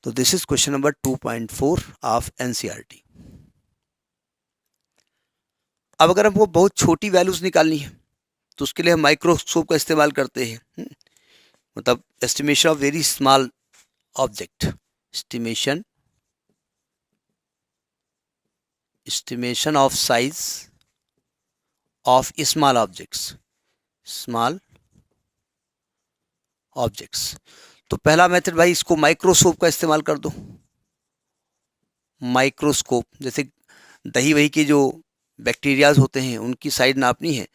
तो this is question number 2.4 of NCERT. अब अगर हमको बहुत छोटी वैल्यूज निकालनी है तो उसके लिए हम माइक्रोस्कोप का इस्तेमाल करते हैं। मतलब estimation of very small object, estimation of size of small objects। तो पहला मेथड भाई, इसको माइक्रोस्कोप का इस्तेमाल कर दो। माइक्रोस्कोप, जैसे दही वही के जो बैक्टीरियाज होते हैं उनकी साइज नापनी है,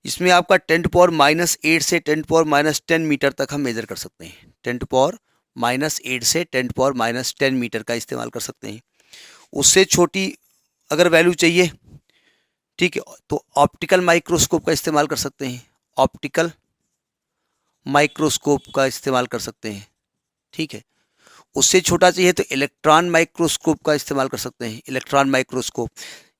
इसमें आपका 10⁻⁻8 से 10⁻⁻10 मीटर तक हम मेजर कर सकते हैं। 10⁻⁻8 से 10⁻⁻10 मीटर का इस्तेमाल कर सकते हैं। उससे छोटी अगर वैल्यू चाहिए, ठीक है, तो ऑप्टिकल माइक्रोस्कोप का इस्तेमाल कर सकते हैं। ऑप्टिकल माइक्रोस्कोप का इस्तेमाल कर सकते हैं, ठीक है। उससे छोटा चाहिए तो इलेक्ट्रॉन माइक्रोस्कोप का इस्तेमाल कर सकते हैं। इलेक्ट्रॉन माइक्रोस्कोप,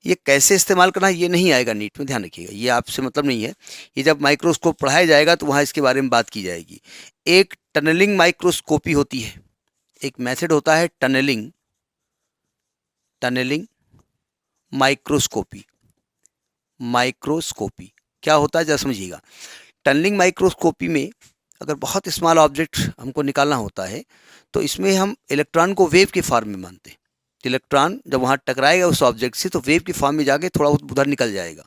ये कैसे इस्तेमाल करना है ये नहीं आएगा नीट में, ध्यान रखिएगा, ये आपसे मतलब नहीं है। ये जब माइक्रोस्कोप पढ़ाया जाएगा तो वहाँ इसके बारे में बात की जाएगी। एक टनलिंग माइक्रोस्कोपी होती है, एक मेथड होता है टनलिंग माइक्रोस्कोपी। क्या होता है जरा समझिएगा। टनलिंग माइक्रोस्कोपी में अगर बहुत स्मॉल ऑब्जेक्ट हमको निकालना होता है तो इसमें हम इलेक्ट्रॉन को वेव के फॉर्म में मानते हैं। इलेक्ट्रॉन जब वहाँ टकराएगा उस ऑब्जेक्ट से तो वेव की फॉर्म में जाके थोड़ा बहुत उधर निकल जाएगा,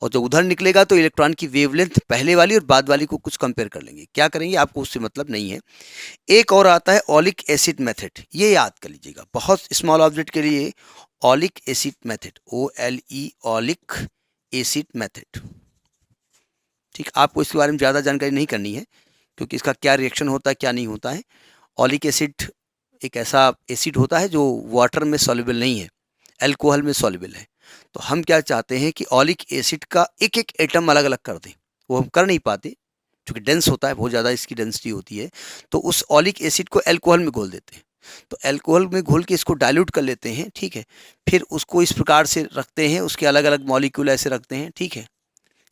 और जब उधर निकलेगा तो इलेक्ट्रॉन की वेवलेंथ पहले वाली और बाद वाली को कुछ कंपेयर कर लेंगे। क्या करेंगे आपको उससे मतलब नहीं है। एक और आता है ऑलिक एसिड मेथड, ये याद कर लीजिएगा, बहुत स्मॉल ऑब्जेक्ट के लिए oleic acid method, OLE oleic acid method, ठीक। आपको इसके बारे में ज़्यादा जानकारी नहीं करनी है क्योंकि इसका क्या रिएक्शन होता है क्या नहीं होता है। ऑलिक एसिड एक ऐसा एसिड होता है जो वाटर में सॉल्युबल नहीं है, अल्कोहल में सॉल्युबल है। तो हम क्या चाहते हैं कि ऑलिक एसिड का एक एक एटम अलग अलग कर दें, वो हम कर नहीं पाते क्योंकि डेंस होता है, बहुत ज़्यादा इसकी डेंसिटी होती है। तो उस ऑलिक एसिड को अल्कोहल में घोल देते हैं। तो अल्कोहल में घोल के इसको डाइल्यूट कर लेते हैं, ठीक है। फिर उसको इस प्रकार से रखते हैं, उसके अलग अलग मॉलिक्यूल ऐसे रखते हैं, ठीक है।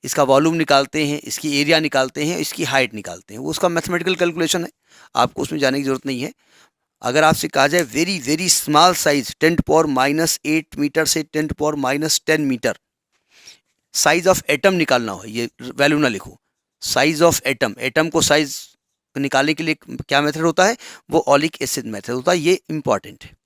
इसका वॉल्यूम निकालते हैं, इसकी एरिया निकालते हैं, इसकी हाइट निकालते हैं। वो उसका मैथमेटिकल कैलकुलेशन है, आपको उसमें जाने की ज़रूरत नहीं है। अगर आपसे कहा जाए very very small size 10⁻⁸ metre से 10⁻⁻10 मीटर साइज ऑफ एटम निकालना हो, ये वैल्यू ना लिखो, साइज ऑफ एटम, एटम को साइज निकालने के लिए क्या मेथड होता है, वो ऑलिक एसिड मेथड होता है। ये इंपॉर्टेंट है।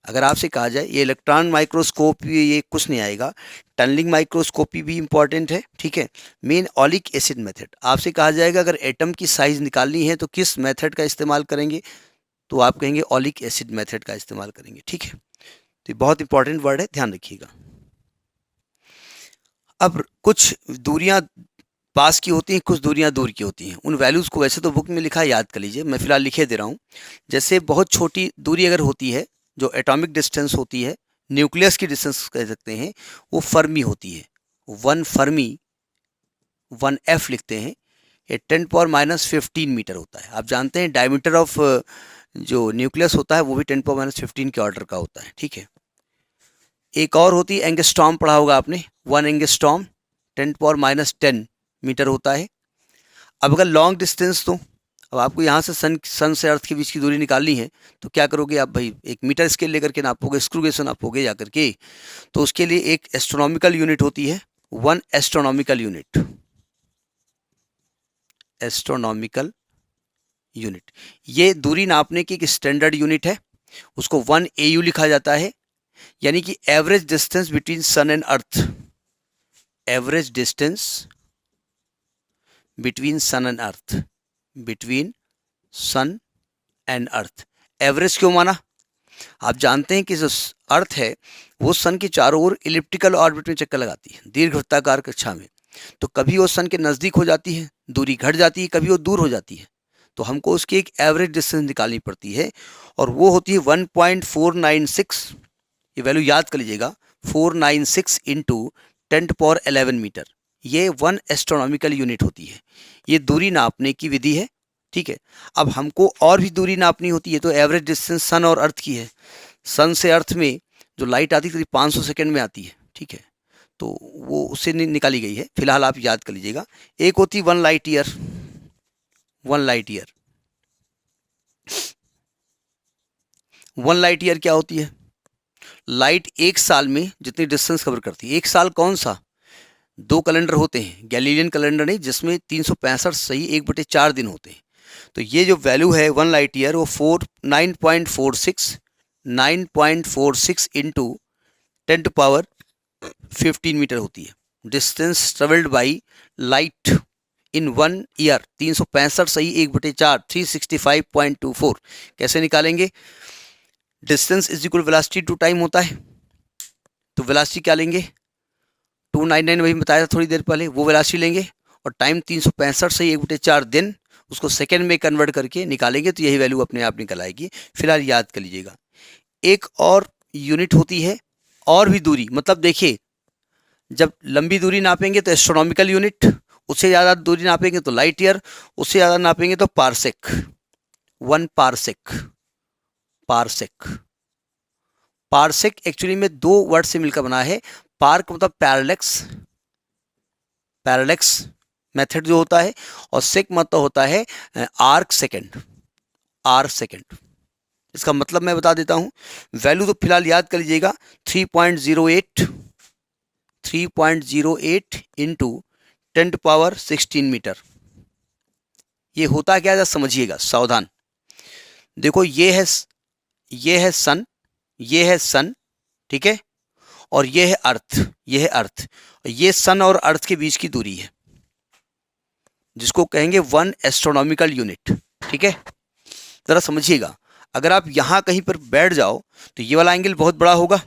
अगर आपसे कहा जाए ये इलेक्ट्रॉन माइक्रोस्कोप, ये कुछ नहीं आएगा। टनलिंग माइक्रोस्कोपी भी इंपॉर्टेंट है, ठीक है। मेन ऑलिक एसिड मेथड, आपसे कहा जाएगा अगर एटम की साइज निकालनी है तो किस मेथड का इस्तेमाल करेंगे, तो आप कहेंगे ऑलिक एसिड मेथड का इस्तेमाल करेंगे, ठीक है। तो ये बहुत इंपॉर्टेंट वर्ड है, ध्यान रखिएगा। अब कुछ दूरियां पास की होती हैं, कुछ दूरियां दूर की होती हैं। उन वैल्यूज़ को वैसे तो बुक में लिखा है, याद कर लीजिए, मैं फिलहाल लिखे दे रहा हूँ। जैसे बहुत छोटी दूरी अगर होती है, जो एटॉमिक डिस्टेंस होती है, न्यूक्लियस की डिस्टेंस कह सकते हैं, वो फर्मी होती है। 1 फर्मी, 1F लिखते हैं, ये 10⁻⁻15 मीटर होता है। आप जानते हैं डायमीटर ऑफ जो न्यूक्लियस होता है वो भी 10⁻⁻15 के ऑर्डर का होता है, ठीक है। एक और होती है एंगस्ट्रॉम, पढ़ा होगा आपने, 1 एंगस्ट्रॉम 10⁻⁻10 मीटर होता है। अब अगर लॉन्ग डिस्टेंस, तो अब आपको यहाँ से सन से अर्थ के बीच की दूरी निकालनी है तो क्या करोगे आप भाई, एक मीटर स्केल लेकर के नापोगे, स्क्रू गेज से नापोगे जाकर के। तो उसके लिए एक एस्ट्रोनॉमिकल यूनिट होती है, 1 एस्ट्रोनॉमिकल यूनिट, एस्ट्रोनॉमिकल यूनिट। ये दूरी नापने की एक स्टैंडर्ड यूनिट है, उसको 1 AU लिखा जाता है, यानी कि average distance between sun and earth. Average distance between sun and earth, between sun and earth. Average क्यों माना, आप जानते हैं कि जो अर्थ है वो सन के चारों ओर इलिप्टिकल ऑर्बिट में चक्कर लगाती है, दीर्घवृत्ताकार कक्षा में। तो कभी वो सन के नज़दीक हो जाती है, दूरी घट जाती है, कभी वो दूर हो जाती है। तो हमको उसकी एक एवरेज डिस्टेंस निकालनी पड़ती है और वो होती है 1.496। ये वैल्यू याद कर लीजिएगा, 496 इंटू 10⁻11 मीटर। ये 1 एस्ट्रोनॉमिकल यूनिट होती है। ये दूरी नापने की विधि है, ठीक है। अब हमको और भी दूरी नापनी होती है, तो एवरेज डिस्टेंस सन और अर्थ की है। सन से अर्थ में जो लाइट आती है करीब 500 सेकेंड में आती है, ठीक है। तो वो उससे निकाली गई है, फिलहाल आप याद कर लीजिएगा। एक होती 1 light year, 1 light year. 1 light year क्या होती है? लाइट एक साल में जितनी डिस्टेंस कवर करती है। एक साल कौन सा? 2 कैलेंडर होते हैं, गैलीलियन कैलेंडर नहीं, जिसमें 365 सही 1/4 दिन होते हैं। तो ये जो वैल्यू है 1 लाइट ईयर, वो 9.46 इंटू 10⁻15 मीटर होती है। Distance travelled by light in 1 year 365 सही 1/4, 365.24। कैसे निकालेंगे? Distance is equal velocity to time होता है। तो वेलोसिटी क्या लेंगे? 299 वही बताया था थोड़ी देर पहले, वो वेलोसिटी लेंगे और टाइम 365 से 1/4 दिन, उसको सेकेंड में कन्वर्ट करके निकालेंगे तो यही वैल्यू अपने आप निकल आएगी। फिलहाल याद कर लीजिएगा। एक और यूनिट होती है और भी दूरी, मतलब देखिए जब लंबी दूरी नापेंगे तो एस्ट्रोनॉमिकल यूनिट, उससे ज़्यादा दूरी नापेंगे तो लाइट ईयर, उससे ज़्यादा नापेंगे तो parsec. 1 parsec. Parsec, parsec actually में 2 वर्ड से मिलकर बना है। पार्क मतलब पैरेलैक्स, पैरेलैक्स मेथड जो होता है, और सेक मतलब होता है आर्क सेकेंड, आर्क सेकेंड। इसका मतलब मैं बता देता हूं। वैल्यू तो फिलहाल याद कर लीजिएगा, 3.08 इंटू 10⁻16 मीटर। ये होता क्या है समझिएगा, सावधान। देखो ये है सन, ये है सन, ठीक है, और ये है अर्थ, ये है अर्थ। ये सन और अर्थ के बीच की दूरी है, जिसको कहेंगे 1 एस्ट्रोनॉमिकल यूनिट, ठीक है। जरा समझिएगा, अगर आप यहां कहीं पर बैठ जाओ तो ये वाला एंगल बहुत बड़ा होगा,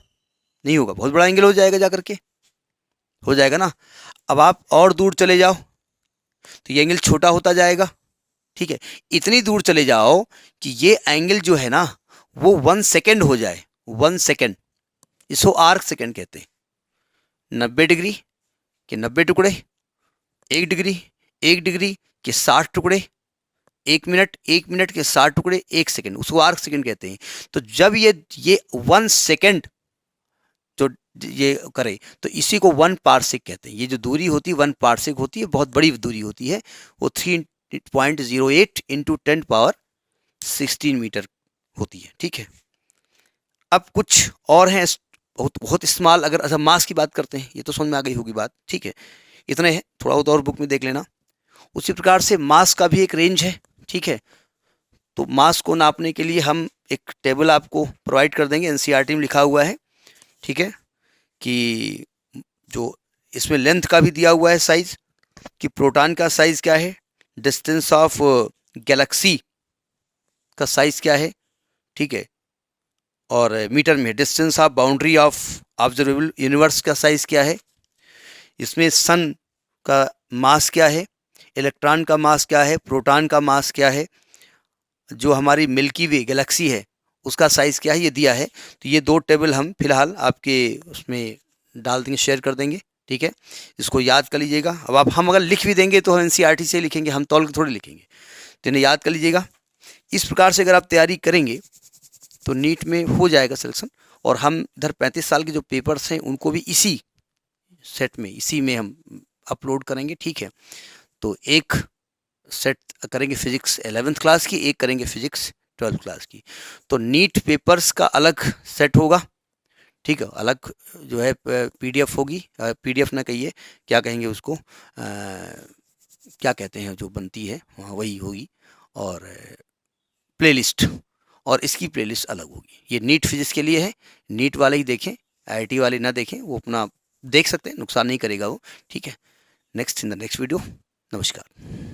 नहीं होगा? बहुत बड़ा एंगल हो जाएगा, जाकर के हो जाएगा ना। अब आप और दूर चले जाओ तो ये एंगल छोटा होता जाएगा, ठीक है। इतनी दूर चले जाओ कि ये एंगल जो है ना वो 1 सेकेंड हो जाए, 1 सेकेंड। इसको आर्क सेकेंड कहते हैं। 90 डिग्री के 90 टुकड़े, 1 डिग्री, 1 डिग्री के 60 टुकड़े, 1 मिनट, 1 मिनट के 60 टुकड़े, 1 सेकेंड, उसको आर्क सेकेंड कहते हैं। तो जब ये 1 सेकेंड जो ये करे तो इसी को 1 पारसेक कहते हैं। ये जो दूरी होती है 1 पारसेक होती है, बहुत बड़ी दूरी होती है। वो 3.08 इंटू 10⁻16 मीटर होती है, ठीक है। अब कुछ और हैं बहुत स्मॉल, अगर अच्छा मास की बात करते हैं, ये तो समझ में आ गई होगी बात, ठीक है। इतने हैं, थोड़ा बहुत और बुक में देख लेना। उसी प्रकार से मास का भी एक रेंज है, ठीक है। तो मास को नापने के लिए हम एक टेबल आपको प्रोवाइड कर देंगे, एनसीईआरटी में लिखा हुआ है, ठीक है, कि जो इसमें लेंथ का भी दिया हुआ है साइज, कि प्रोटॉन का साइज क्या है, डिस्टेंस ऑफ गैलेक्सी का साइज क्या है, ठीक है, और मीटर में distance of boundary of observable universe का साइज क्या है, इसमें सन का मास क्या है, इलेक्ट्रॉन का मास क्या है, प्रोटॉन का मास क्या है, जो हमारी मिल्की वे गैलेक्सी है उसका साइज़ क्या है, ये दिया है। तो ये 2 टेबल हम फिलहाल आपके उसमें डाल देंगे, शेयर कर देंगे, ठीक है। इसको याद कर लीजिएगा। अब हम अगर लिख भी देंगे तो हम एनसीईआरटी से लिखेंगे, हम तौल के थोड़ी लिखेंगे, तो इन्हें याद कर लीजिएगा। इस प्रकार से अगर आप तैयारी करेंगे तो नीट में हो जाएगा सिलेक्शन। और हम इधर 35 साल के जो पेपर्स हैं उनको भी इसी सेट में, इसी में हम अपलोड करेंगे, ठीक है। तो एक सेट करेंगे फिजिक्स 11th क्लास की, एक करेंगे फिजिक्स 12th क्लास की। तो नीट पेपर्स का अलग सेट होगा, ठीक है, अलग जो है पीडीएफ होगी, पीडीएफ ना कहिए, क्या कहेंगे उसको, क्या कहते हैं जो बनती है वहाँ, वही होगी। और प्लेलिस्ट, और इसकी प्लेलिस्ट अलग होगी। ये नीट फिजिक्स के लिए है, नीट वाले ही देखें, आईआईटी वाले ना देखें, वो अपना देख सकते हैं, नुकसान नहीं करेगा वो, ठीक है। Next in the next video, नमस्कार।